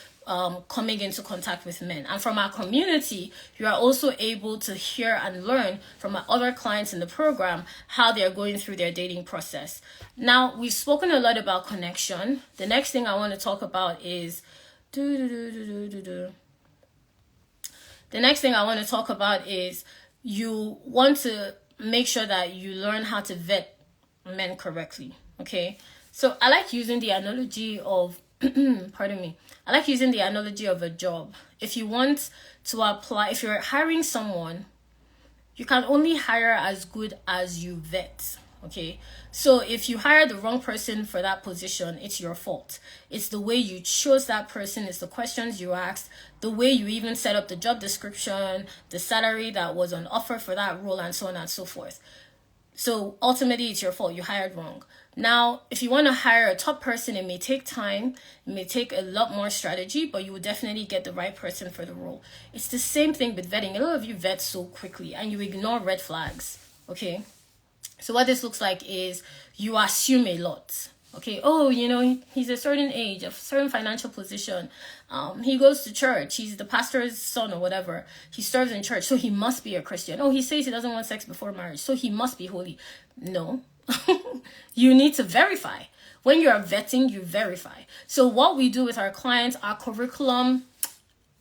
coming into contact with men. And from our community, you are also able to hear and learn from our other clients in the program how they're going through their dating process. Now, we've spoken a lot about connection. The next thing I want to talk about is the next thing I want to talk about is you want to make sure that you learn how to vet men correctly. Okay, so I like using the analogy of I like using the analogy of a job. If you want to apply, if you're hiring someone, you can only hire as good as you vet. Okay, so if you hire the wrong person for that position, it's your fault. It's the way you chose that person, it's the questions you asked, the way you even set up the job description, the salary that was on offer for that role, and so on and so forth. So ultimately, it's your fault. You hired wrong. Now, if you want to hire a top person, it may take time, it may take a lot more strategy, but you will definitely get the right person for the role. It's the same thing with vetting. A lot of you vet so quickly and you ignore red flags. Okay. So what this looks like is you assume a lot. Okay, oh, he's a certain age, a certain financial position. He goes to church. He's the pastor's son or whatever. He serves in church, so he must be a Christian. Oh, he says he doesn't want sex before marriage, so he must be holy. No, you need to verify. When you are vetting, you verify. So what we do with our clients, our curriculum,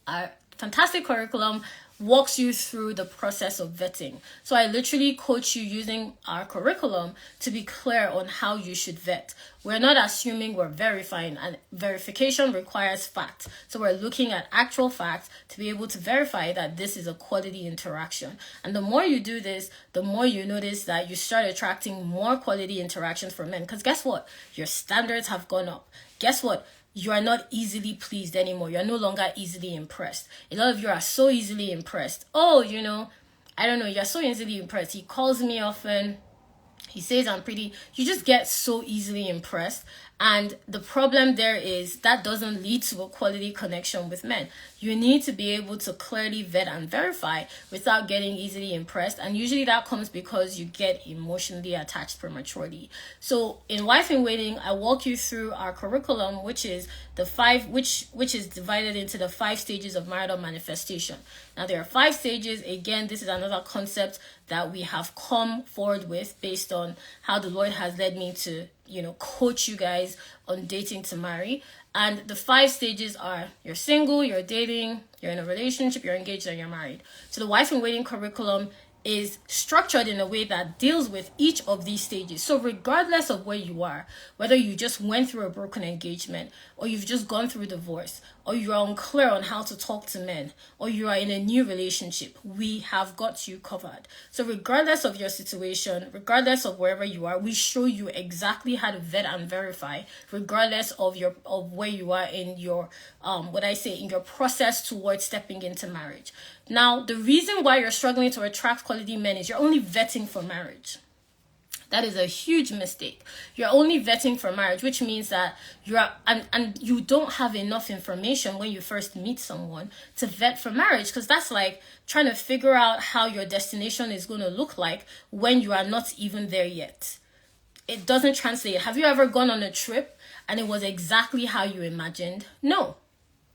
our fantastic curriculum walks you through the process of vetting. So I literally coach you using our curriculum to be clear on how you should vet. We're not assuming, we're verifying, and verification requires facts. So we're looking at actual facts to be able to verify that this is a quality interaction. And the more you do this, the more you notice that you start attracting more quality interactions from men. Because guess what? Your standards have gone up. Guess what? You are not easily pleased anymore. You're no longer easily impressed. A lot of you are so easily impressed. Oh, I don't know. You're so easily impressed. He calls me often. He says I'm pretty. You just get so easily impressed. And the problem there is that doesn't lead to a quality connection with men. You need to be able to clearly vet and verify without getting easily impressed. And usually that comes because you get emotionally attached prematurely. So in Wife in Waiting, I walk you through our curriculum, which is which is divided into the 5 stages of marital manifestation. Now there are 5 stages. Again, this is another concept that we have come forward with based on how the Lord has led me to coach you guys on dating to marry. And the 5 stages are: you're single, you're dating, you're in a relationship, you're engaged, and you're married. So the Wife in Waiting curriculum is structured in a way that deals with each of these stages. So regardless of where you are, whether you just went through a broken engagement, or you've just gone through divorce, or you're unclear on how to talk to men, or you are in a new relationship, we have got you covered. So regardless of your situation, regardless of wherever you are, we show you exactly how to vet and verify, regardless of where you are in your in your process towards stepping into marriage. Now, the reason why you're struggling to attract quality men is you're only vetting for marriage. That is a huge mistake. You're only vetting for marriage, which means that you don't have enough information when you first meet someone to vet for marriage, because that's like trying to figure out how your destination is going to look like when you are not even there yet. It doesn't translate. Have you ever gone on a trip and it was exactly how you imagined? No,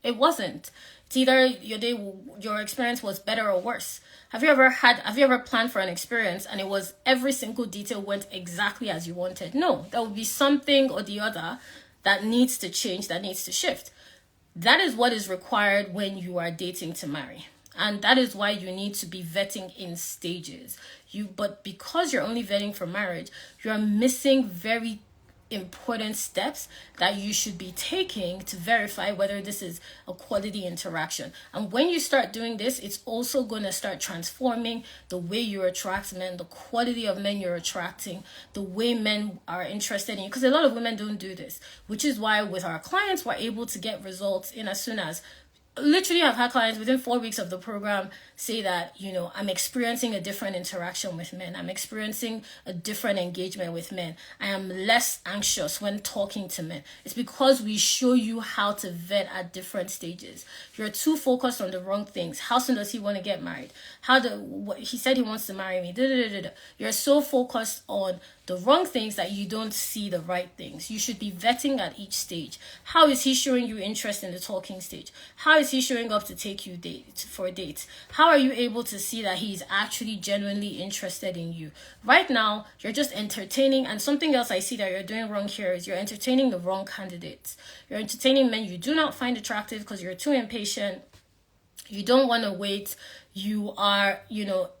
it wasn't. It's either your experience was better or worse. Have you ever planned for an experience and it was every single detail went exactly as you wanted? No, there will be something or the other that needs to change, that needs to shift. That is what is required when you are dating to marry. And that is why you need to be vetting in stages. But because you're only vetting for marriage, you're missing very important steps that you should be taking to verify whether this is a quality interaction. And when you start doing this, it's also going to start transforming the way you attract men, the quality of men you're attracting, the way men are interested in you. Because a lot of women don't do this, which is why with our clients, we're able to get results in as soon as literally. I've had clients within 4 weeks of the program say that, I'm experiencing a different interaction with men. I'm experiencing a different engagement with men. I am less anxious when talking to men. It's because we show you how to vet at different stages. You're too focused on the wrong things. How soon does he want to get married? He said he wants to marry me. You're so focused on the wrong things that you don't see the right things. You should be vetting at each stage. How is he showing you interest in the talking stage? How is he showing up to take you for dates? How are you able to see that he's actually genuinely interested in you? Right now, you're just entertaining, and something else I see that you're doing wrong here is you're entertaining the wrong candidates. You're entertaining men you do not find attractive because you're too impatient. You don't want to wait. You are,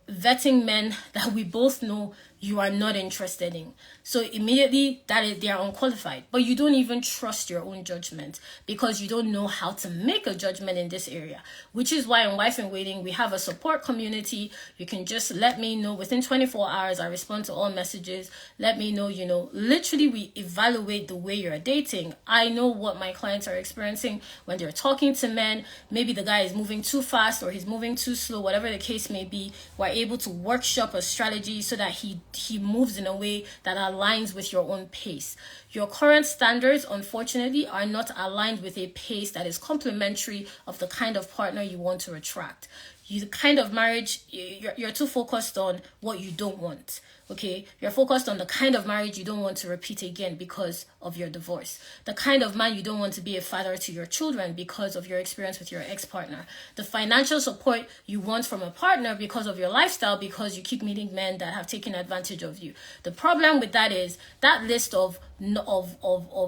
vetting men that we both know you are not interested in. So immediately they are unqualified. But you don't even trust your own judgment because you don't know how to make a judgment in this area. Which is why in Wife in Waiting, we have a support community. You can just let me know within 24 hours. I respond to all messages. Let me know, literally we evaluate the way you're dating. I know what my clients are experiencing when they're talking to men. Maybe the guy is moving too fast or he's moving too slow. whatever the case may be, we're able to workshop a strategy so that he moves in a way that aligns with your own pace. Your current standards, unfortunately, are not aligned with a pace that is complementary of the kind of partner you want to attract. The kind of marriage, you're too focused on what you don't want. Okay, you're focused on the kind of marriage you don't want to repeat again because of your divorce. The kind of man you don't want to be a father to your children because of your experience with your ex-partner. The financial support you want from a partner because of your lifestyle, because you keep meeting men that have taken advantage of you. The problem with that is that list of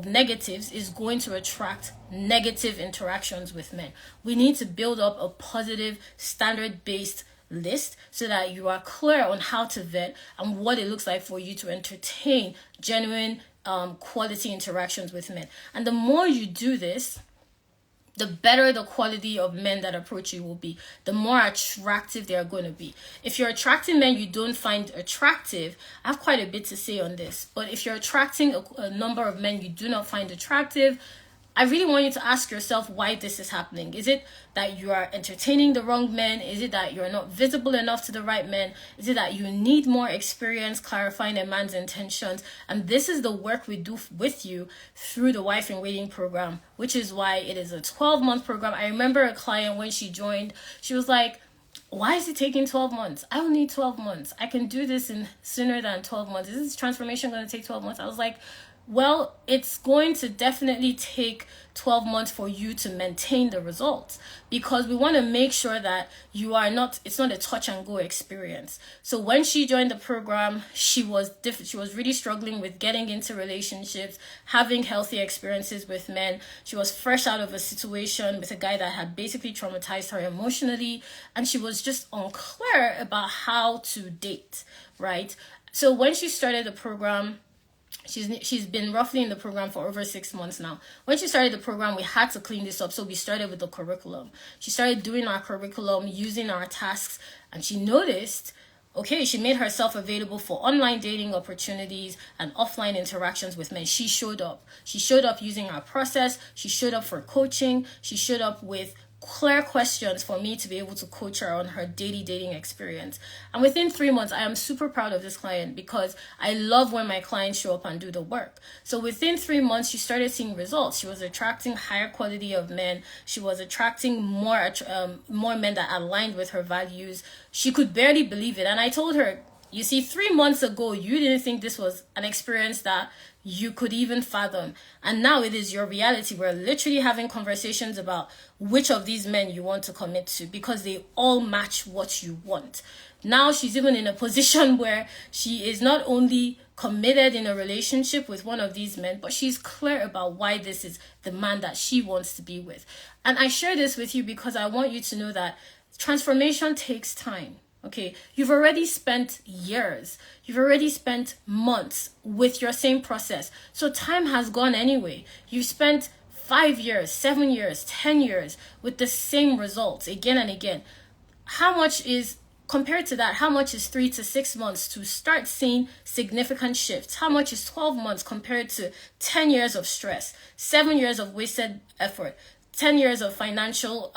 negatives is going to attract negative interactions with men. We need to build up a positive, standard-based list so that you are clear on how to vet and what it looks like for you to entertain genuine quality interactions with men. And the more you do this, the better the quality of men that approach you will be, the more attractive they are going to be. If you're attracting men you don't find attractive, I have quite a bit to say on this, but if you're attracting a number of men you do not find attractive, I really want you to ask yourself why this is happening. Is it that you are entertaining the wrong men? Is it that you're not visible enough to the right men? Is it that you need more experience clarifying a man's intentions? And this is the work we do with you through the Wife in Waiting program, which is why it is a 12-month program. I remember a client, when she joined, she was like, why is it taking 12 months? I don't need 12 months. I can do this in sooner than 12 months. Is this transformation going to take 12 months? I was like, well, it's going to definitely take 12 months for you to maintain the results, because we want to make sure that it's not a touch and go experience. So when she joined the program, she was really struggling with getting into relationships, having healthy experiences with men. She was fresh out of a situation with a guy that had basically traumatized her emotionally, and she was just unclear about how to date, right? So when she started the program, she's been roughly in the program for over 6 months now. When she started the program, we had to clean this up, so we started with the curriculum. She started doing our curriculum, using our tasks, and she noticed, okay, she made herself available for online dating opportunities and offline interactions with men. She showed up. She showed up using our process. She showed up for coaching. She showed up with clear questions for me to be able to coach her on her daily dating experience. And within 3 months, I am super proud of this client, because I love when my clients show up and do the work. So within 3 months, she started seeing results. She was attracting higher quality of men. She was attracting more men that aligned with her values. She could barely believe it. And I told her, you see, 3 months ago, you didn't think this was an experience that you could even fathom. And now it is your reality. We're literally having conversations about which of these men you want to commit to, because they all match what you want. Now she's even in a position where she is not only committed in a relationship with one of these men, but she's clear about why this is the man that she wants to be with. And I share this with you because I want you to know that transformation takes time. Okay, you've already spent years, you've already spent months with your same process. So time has gone anyway. You've spent 5 years, 7 years, 10 years with the same results again and again. Compared to that, how much is 3 to 6 months to start seeing significant shifts? How much is 12 months compared to 10 years of stress, 7 years of wasted effort, 10 years of financial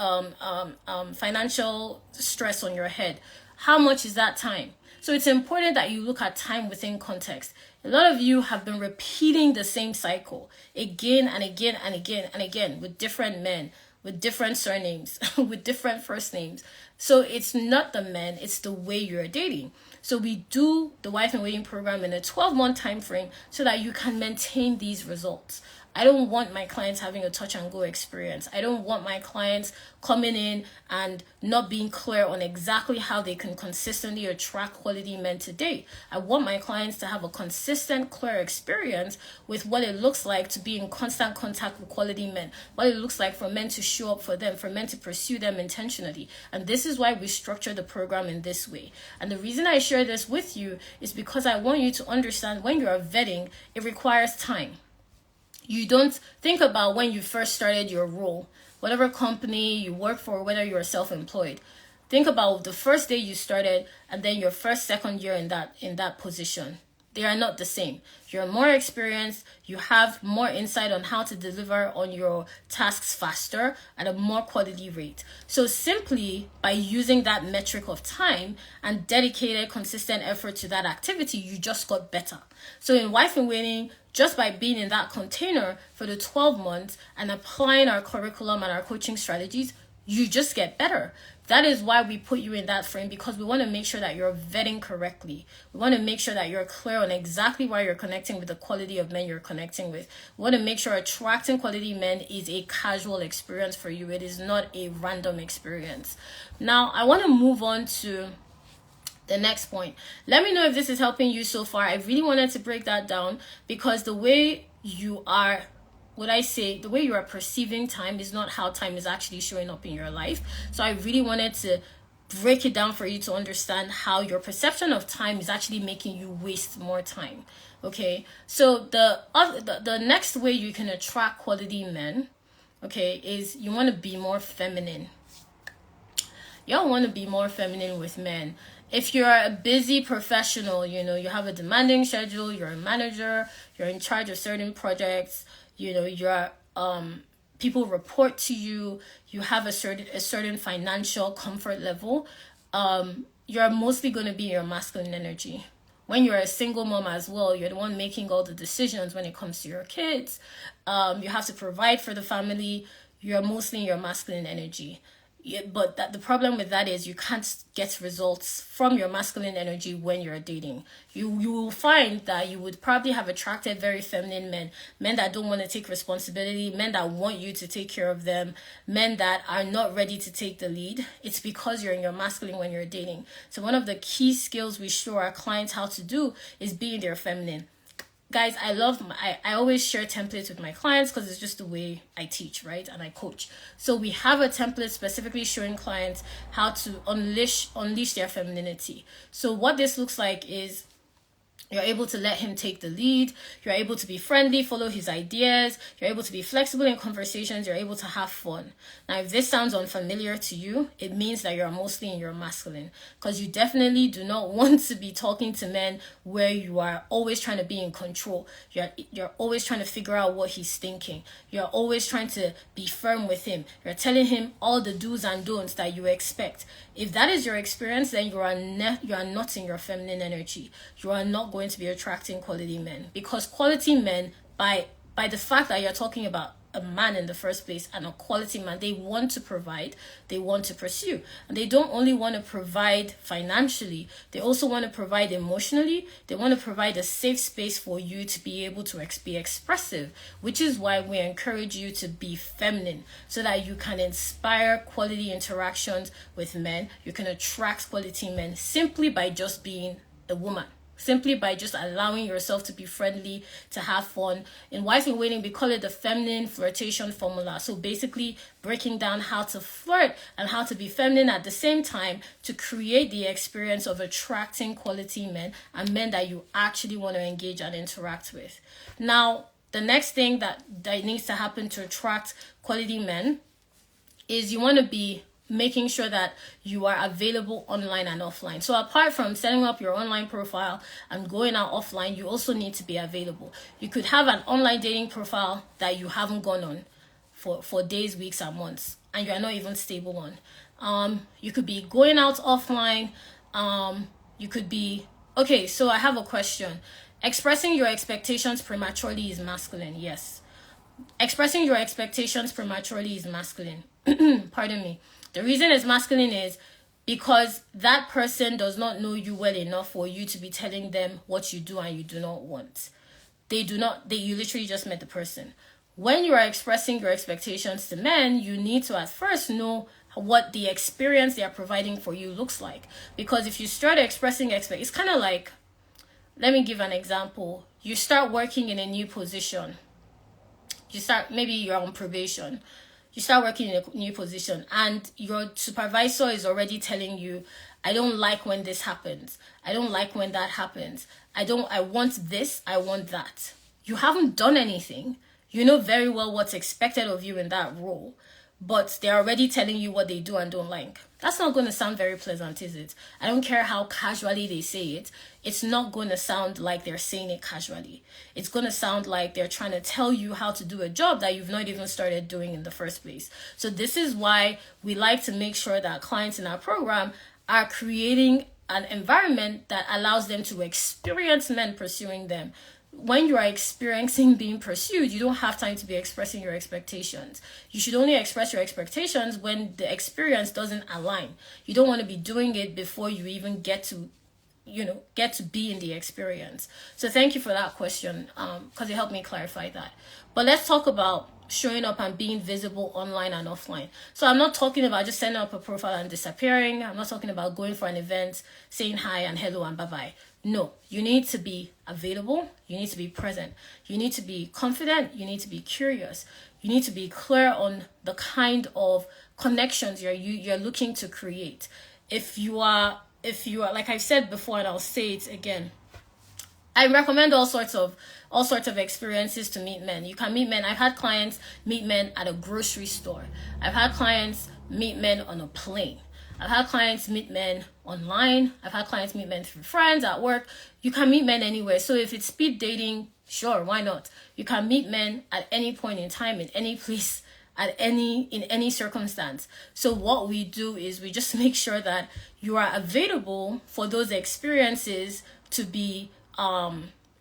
stress on your head? How much is that time? So it's important that you look at time within context. A lot of you have been repeating the same cycle again and again and again and again with different men, with different surnames, with different first names. So it's not the men, it's the way you're dating. So we do the Wife in Waiting program in a 12-month time frame so that you can maintain these results. I don't want my clients having a touch and go experience. I don't want my clients coming in and not being clear on exactly how they can consistently attract quality men to date. I want my clients to have a consistent, clear experience with what it looks like to be in constant contact with quality men, what it looks like for men to show up for them, for men to pursue them intentionally. And this is why we structure the program in this way. And the reason I share this with you is because I want you to understand when you're vetting, it requires time. You don't think about when you first started your role, whatever company you work for, whether you're self-employed. Think about the first day you started and then your first, second year in that position. They are not the same. You're more experienced, you have more insight on how to deliver on your tasks faster at a more quality rate. So simply by using that metric of time and dedicated, consistent effort to that activity, you just got better. So in Wife in Waiting, just by being in that container for the 12 months and applying our curriculum and our coaching strategies, you just get better. That is why we put you in that frame, because we want to make sure that you're vetting correctly. We want to make sure that you're clear on exactly why you're connecting with the quality of men you're connecting with. We want to make sure attracting quality men is a casual experience for you. It is not a random experience. Now, I want to move on to the next point. Let me know if this is helping you so far. I really wanted to break that down because the way you are, the way you are perceiving time is not how time is actually showing up in your life. So I really wanted to break it down for you to understand how your perception of time is actually making you waste more time. Okay, so the next way you can attract quality men, okay, is you want to be more feminine. Y'all want to be more feminine with men. If you're a busy professional, you have a demanding schedule, you're a manager, you're in charge of certain projects, you're people report to you, you have a certain financial comfort level, you're mostly going to be your masculine energy. When you're a single mom as well, you're the one making all the decisions when it comes to your kids. You have to provide for the family. You're mostly in your masculine energy. But the problem with that is you can't get results from your masculine energy when you're dating. You will find that you would probably have attracted very feminine men that don't want to take responsibility, men that want you to take care of them, men that are not ready to take the lead. It's because you're in your masculine when you're dating. So one of the key skills we show our clients how to do is being their feminine. Guys, I always share templates with my clients because it's just the way I teach, right? And I coach. So we have a template specifically showing clients how to unleash their femininity. So what this looks like is you're able to let him take the lead. You're able to be friendly, follow his ideas. You're able to be flexible in conversations. You're able to have fun. Now, if this sounds unfamiliar to you, it means that you're mostly in your masculine, because you definitely do not want to be talking to men where you are always trying to be in control. You're always trying to figure out what he's thinking. You're always trying to be firm with him. You're telling him all the do's and don'ts that you expect. If that is your experience, then you are not in your feminine energy. You are not going to be attracting quality men, because quality men, by the fact that you're talking about a man in the first place, and a quality man, they want to provide, they want to pursue, and they don't only want to provide financially, they also want to provide emotionally. They want to provide a safe space for you to be able to be expressive, which is why we encourage you to be feminine, so that you can inspire quality interactions with men. You can attract quality men simply by just being a woman, simply by just allowing yourself to be friendly, to have fun. In Wife in Waiting, we call it the feminine flirtation formula. So basically breaking down how to flirt and how to be feminine at the same time to create the experience of attracting quality men, and men that you actually want to engage and interact with. Now, the next thing that needs to happen to attract quality men is you want to be making sure that you are available online and offline. So apart from setting up your online profile and going out offline, you also need to be available. You could have an online dating profile that you haven't gone on for days, weeks, and months, and you are not even stable on. You could be going out offline. You could be, okay, so I have a question. Expressing your expectations prematurely is masculine, yes. Expressing your expectations prematurely is masculine. Pardon me. The reason it's masculine is because that person does not know you well enough for you to be telling them what you do and you do not want. You literally just met the person. When you are expressing your expectations to men, you need to at first know what the experience they are providing for you looks like. Because if you start expressing it's kind of like, let me give an example. You start working in a new position. Maybe you're on probation. You start working in a new position and your supervisor is already telling you, I don't like when this happens. I don't like when that happens. I want this, I want that. You haven't done anything. You know very well what's expected of you in that role. but they're already telling you what they do and don't like. That's not going to sound very pleasant, is it? I don't care how casually they say it. It's not going to sound like they're saying it casually. It's going to sound like they're trying to tell you how to do a job that you've not even started doing in the first place. So this is why we like to make sure that clients in our program are creating an environment that allows them to experience men pursuing them. When you are experiencing being pursued, you don't have time to be expressing your expectations. You should only express your expectations when the experience doesn't align. You don't want to be doing it before you even get to be in the experience. So thank you for that question, because it helped me clarify that. But let's talk about showing up and being visible online and offline. So I'm not talking about just sending up a profile and disappearing. I'm not talking about going for an event, saying hi and hello and bye-bye. No, you need to be available. You need to be present. You need to be confident. You need to be curious. You need to be clear on the kind of connections you're looking to create. If you are, like I've said before, and I'll say it again, I recommend all sorts of experiences to meet men. You can meet men. I've had clients meet men at a grocery store. I've had clients meet men on a plane. I've had clients meet men online. I've had clients meet men through friends at work. You can meet men anywhere. So if it's speed dating, sure, why not? You can meet men at any point in time, in any place, in any circumstance. So what we do is we just make sure that you are available for those experiences to be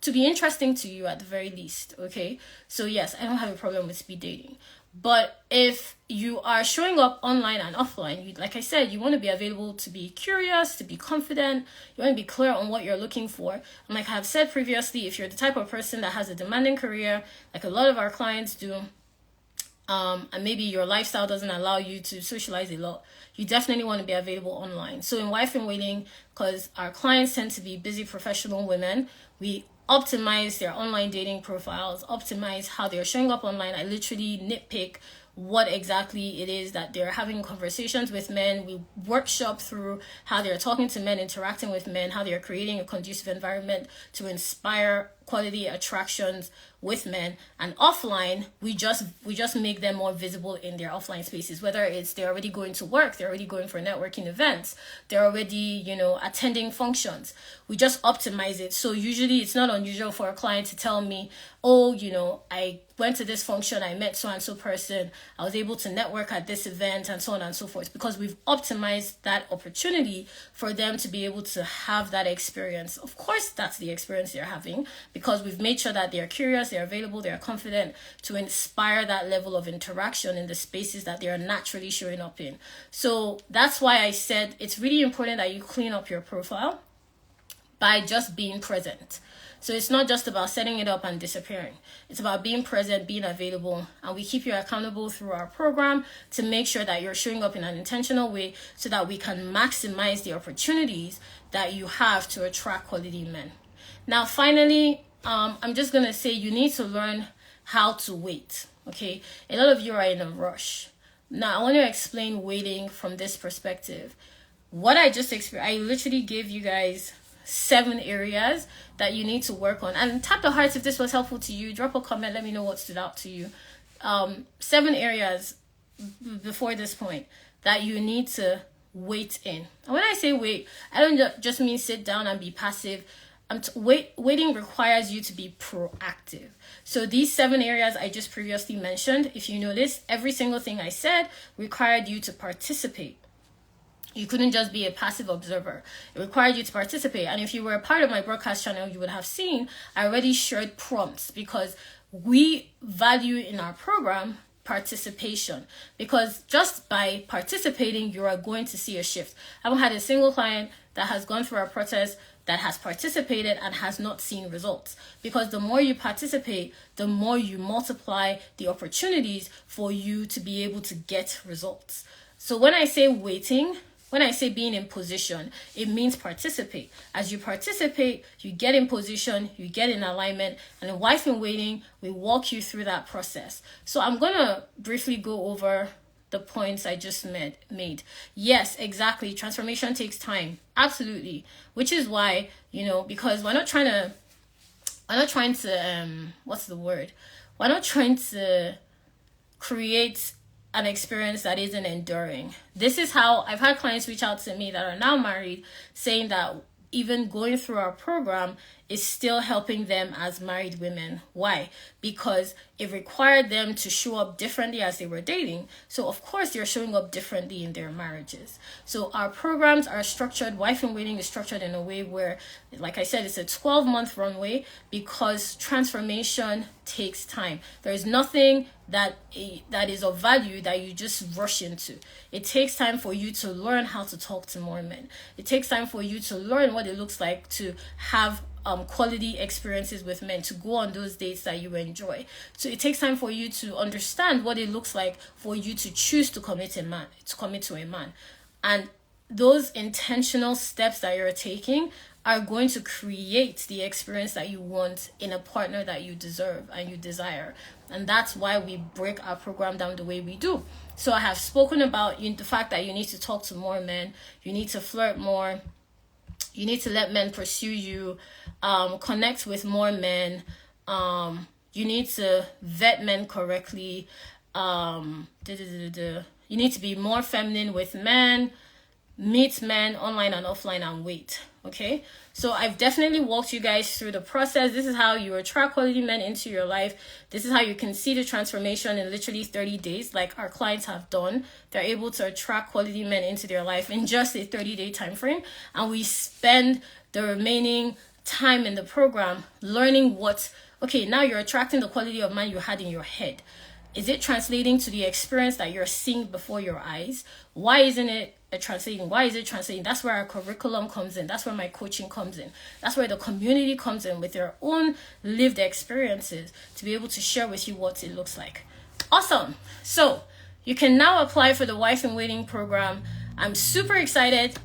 interesting to you at the very least. Okay, so yes, I don't have a problem with speed dating. But if you are showing up online and offline, like I said, you want to be available to be curious, to be confident. You want to be clear on what you're looking for. And like I have said previously, if you're the type of person that has a demanding career, like a lot of our clients do, and maybe your lifestyle doesn't allow you to socialize a lot, you definitely want to be available online. So in Wife in Waiting, because our clients tend to be busy professional women, we optimize their online dating profiles, optimize how they're showing up online. I literally nitpick what exactly it is that they're having conversations with men. We workshop through how they're talking to men, interacting with men, how they're creating a conducive environment to inspire quality attractions with men. And offline, we just make them more visible in their offline spaces, whether it's they're already going to work, they're already going for networking events, they're already attending functions. We just optimize it. So usually it's not unusual for a client to tell me, oh, I went to this function, I met so and so person, I was able to network at this event, and so on and so forth, because we've optimized that opportunity for them to be able to have that experience. Of course, that's the experience they're having, because we've made sure that they're curious, they're available, they're confident, to inspire that level of interaction in the spaces that they're naturally showing up in. So that's why I said it's really important that you clean up your profile by just being present. So it's not just about setting it up and disappearing. It's about being present, being available, and we keep you accountable through our program to make sure that you're showing up in an intentional way so that we can maximize the opportunities that you have to attract quality men. Now, finally, I'm just going to say you need to learn how to wait, okay? A lot of you are in a rush. Now, I want to explain waiting from this perspective. What I just experienced, I literally gave you guys 7 areas that you need to work on. And tap the hearts if this was helpful to you. Drop a comment, let me know what stood out to you. 7 areas before this point that you need to wait in. And when I say wait, I don't just mean sit down and be passive. Waiting requires you to be proactive. So these 7 areas I just previously mentioned, if you notice, every single thing I said required you to participate. You couldn't just be a passive observer. It required you to participate. And if you were a part of my broadcast channel, you would have seen I already shared prompts, because we value in our program participation, because just by participating, you are going to see a shift. I haven't had a single client that has gone through our process that has participated and has not seen results, because the more you participate, the more you multiply the opportunities for you to be able to get results. So when I say waiting, when I say being in position, it means participate. As you participate, you get in position, you get in alignment, and in Wife in Waiting, we walk you through that process. So I'm going to briefly go over the points I just made. Yes, exactly. Transformation takes time. Absolutely. Which is why, because we're not trying to, what's the word? We're not trying to create an experience that isn't enduring. This is how I've had clients reach out to me that are now married saying that even going through our program is still helping them as married women. Why? Because it required them to show up differently as they were dating. So of course they're showing up differently in their marriages. So our programs are structured, Wife in Waiting is structured in a way where, like I said, it's a 12-month runway because transformation takes time. There is nothing that is of value that you just rush into. It takes time for you to learn how to talk to more men. It takes time for you to learn what it looks like to have quality experiences with men, to go on those dates that you enjoy. So it takes time for you to understand what it looks like for you to choose to commit to a man. And those intentional steps that you're taking are going to create the experience that you want in a partner that you deserve and you desire. And that's why we break our program down the way we do. So I have spoken about the fact that you need to talk to more men, you need to flirt more, you need to let men pursue you, connect with more men, you need to vet men correctly, you need to be more feminine with men, meet men online and offline, and wait. Okay, so I've definitely walked you guys through the process. This is how you attract quality men into your life. This is how you can see the transformation in literally 30 days, like our clients have done. They're able to attract quality men into their life in just a 30-day time frame, and we spend the remaining time in the program learning now you're attracting the quality of man you had in your head. Is it translating to the experience that you're seeing before your eyes? Why isn't it translating? Why is it translating? That's where our curriculum comes in. That's where my coaching comes in. That's where the community comes in with their own lived experiences to be able to share with you what it looks like. Awesome. So you can now apply for the Wife in Waiting program. I'm super excited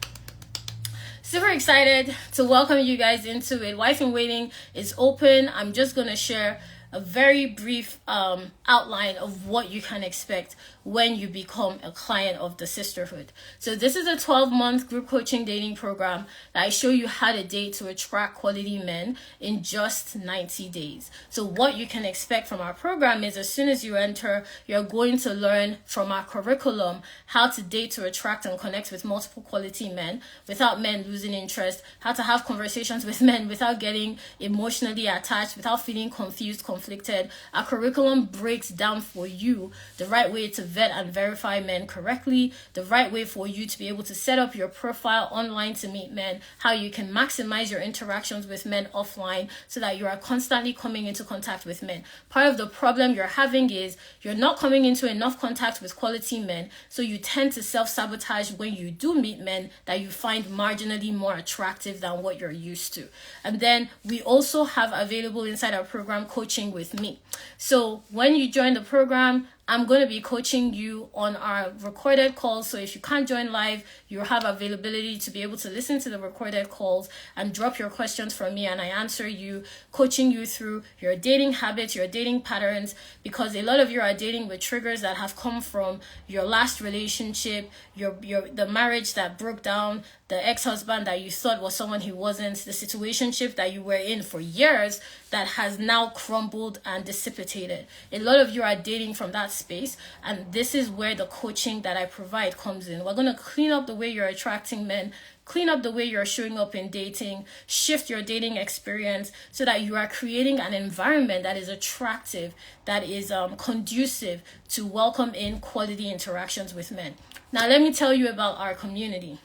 to welcome you guys into it. Wife in Waiting is open. I'm just going to share a very brief outline of what you can expect when you become a client of the sisterhood. So this is a 12-month group coaching dating program that I show you how to date to attract quality men in just 90 days. So what you can expect from our program is as soon as you enter, you're going to learn from our curriculum how to date to attract and connect with multiple quality men without men losing interest, how to have conversations with men without getting emotionally attached, without feeling confused, conflicted. Our curriculum breaks down for you the right way to vet and verify men correctly, the right way for you to be able to set up your profile online to meet men, how you can maximize your interactions with men offline so that you are constantly coming into contact with men. Part of the problem you're having is you're not coming into enough contact with quality men, so you tend to self-sabotage when you do meet men that you find marginally more attractive than what you're used to. And then we also have available inside our program coaching with me. So when you join the program, I'm going to be coaching you on our recorded calls. So if you can't join live, you'll have availability to be able to listen to the recorded calls and drop your questions from me, and I answer you, coaching you through your dating habits, your dating patterns, because a lot of you are dating with triggers that have come from your last relationship, the marriage that broke down, the ex-husband that you thought was someone he wasn't, the situationship that you were in for years that has now crumbled and dissipated. A lot of you are dating from that space, and this is where the coaching that I provide comes in. We're going to clean up the way you're attracting men, clean up the way you're showing up in dating, shift your dating experience so that you are creating an environment that is attractive, that is conducive to welcome in quality interactions with men. Now, let me tell you about our community.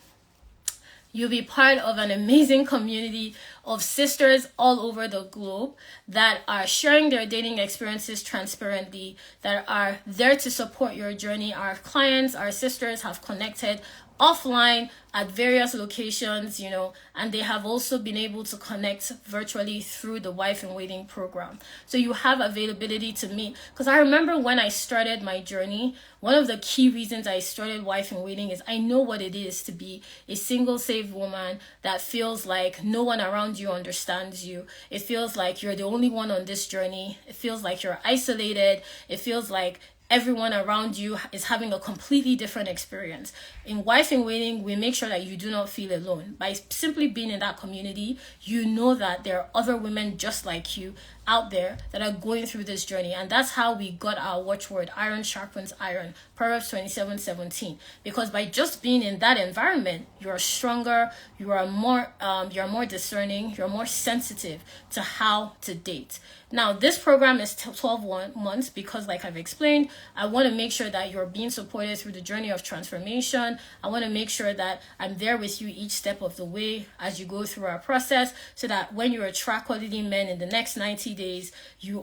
You'll be part of an amazing community of sisters all over the globe that are sharing their dating experiences transparently, that are there to support your journey. Our clients, our sisters have connected offline at various locations, and they have also been able to connect virtually through the Wife in Waiting program. So you have availability to meet. Because I remember when I started my journey, one of the key reasons I started Wife in Waiting is I know what it is to be a single saved woman that feels like no one around you understands you. It feels like you're the only one on this journey. It feels like you're isolated. It feels like everyone around you is having a completely different experience. In Wife in Waiting, we make sure that you do not feel alone. By simply being in that community, you know that there are other women just like you out there that are going through this journey. And that's how we got our watchword, iron sharpens iron, Proverbs 27:17. Because by just being in that environment, you're stronger, you're more discerning, you're more sensitive to how to date. Now, this program is 12 months because, like I've explained, I want to make sure that you're being supported through the journey of transformation. I want to make sure that I'm there with you each step of the way as you go through our process, so that when you attract quality men in the next 90 days, you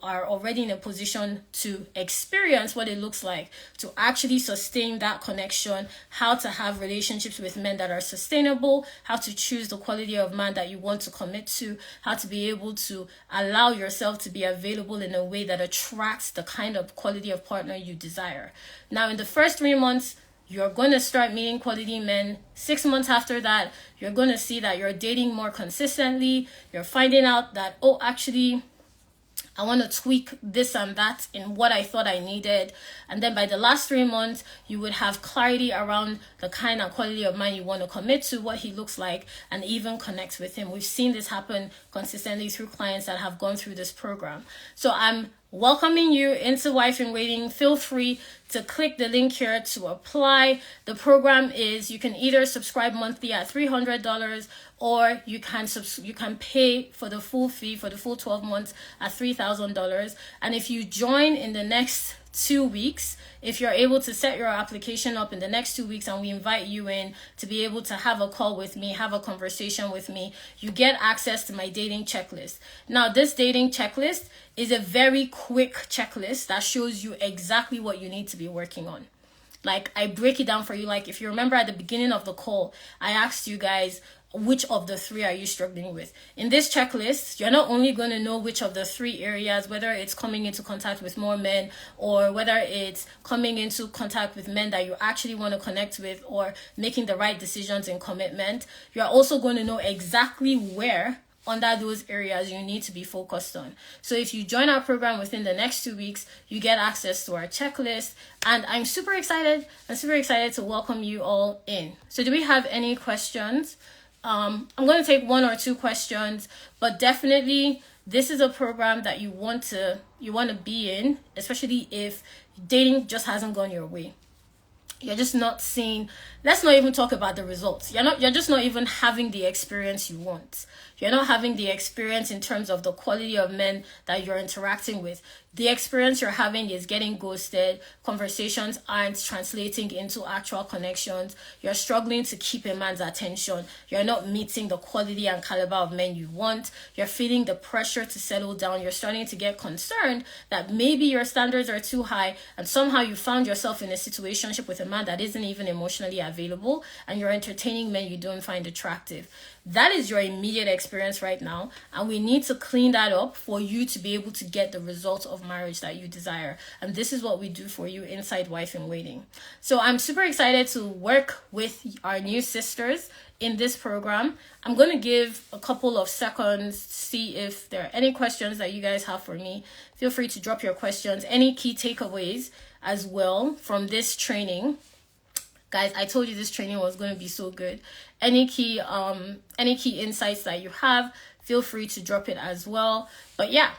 are already in a position to experience what it looks like to actually sustain that connection, how to have relationships with men that are sustainable, how to choose the quality of man that you want to commit to, how to be able to allow yourself to be available in a way that attracts the kind of quality of partner you desire. Now, in the first 3 months, you're going to start meeting quality men. 6 months after that, you're going to see that you're dating more consistently. You're finding out that, oh, actually, I want to tweak this and that in what I thought I needed. And then by the last 3 months, you would have clarity around the kind of quality of man you want to commit to, what he looks like, and even connect with him. We've seen this happen consistently through clients that have gone through this program. So I'm welcoming you into Wife in Waiting. Feel free to click the link here to apply. The program is, you can either subscribe monthly at $300, or you can pay for the full fee for the full 12 months at $3,000. And if you join in the next 2 weeks, if you're able to set your application up in the next 2 weeks and we invite you in to be able to have a call with me, have a conversation with me, you get access to my dating checklist. Now, this dating checklist is a very quick checklist that shows you exactly what you need to be working on. Like, I break it down for you. Like, if you remember at the beginning of the call, I asked you guys, which of the 3 are you struggling with? In this checklist, you're not only going to know which of the 3 areas, whether it's coming into contact with more men, or whether it's coming into contact with men that you actually want to connect with, or making the right decisions in commitment. You're also going to know exactly where under those areas you need to be focused on. So if you join our program within the next 2 weeks, you get access to our checklist. And I'm super excited. To welcome you all in. So do we have any questions? I'm going to take 1 or 2 questions, but definitely this is a program that you want to be in, especially if dating just hasn't gone your way. You're just not seeing, let's not even talk about the results. You're just not even having the experience you want. You're not having the experience in terms of the quality of men that you're interacting with. The experience you're having is getting ghosted. Conversations aren't translating into actual connections. You're struggling to keep a man's attention. You're not meeting the quality and caliber of men you want. You're feeling the pressure to settle down. You're starting to get concerned that maybe your standards are too high, and somehow you found yourself in a situationship with a man that isn't even emotionally available, and you're entertaining men you don't find attractive. That is your immediate experience right now, and we need to clean that up for you to be able to get the results of marriage that you desire. And this is what we do for you inside Wife in Waiting. So I'm super excited to work with our new sisters in this program. I'm going to give a couple of seconds to see if there are any questions that you guys have for me. Feel free to drop your questions, any key takeaways as well from this training. Guys, I told you this training was going to be so good. Any key insights that you have, feel free to drop it as well. But yeah,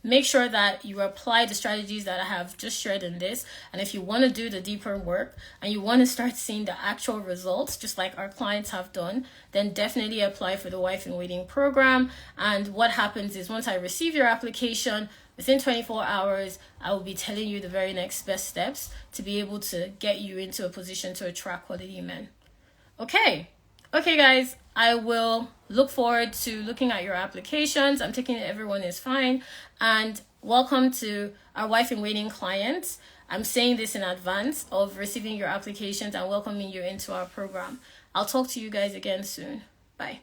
make sure that you apply the strategies that I have just shared in this. And if you want to do the deeper work and you want to start seeing the actual results, just like our clients have done, then definitely apply for the Wife in Waiting program. And what happens is, once I receive your application, within 24 hours, I will be telling you the very next best steps to be able to get you into a position to attract quality men. Okay, guys, I will look forward to looking at your applications. I'm taking it everyone is fine. And welcome to our Wife in Waiting clients. I'm saying this in advance of receiving your applications and welcoming you into our program. I'll talk to you guys again soon. Bye.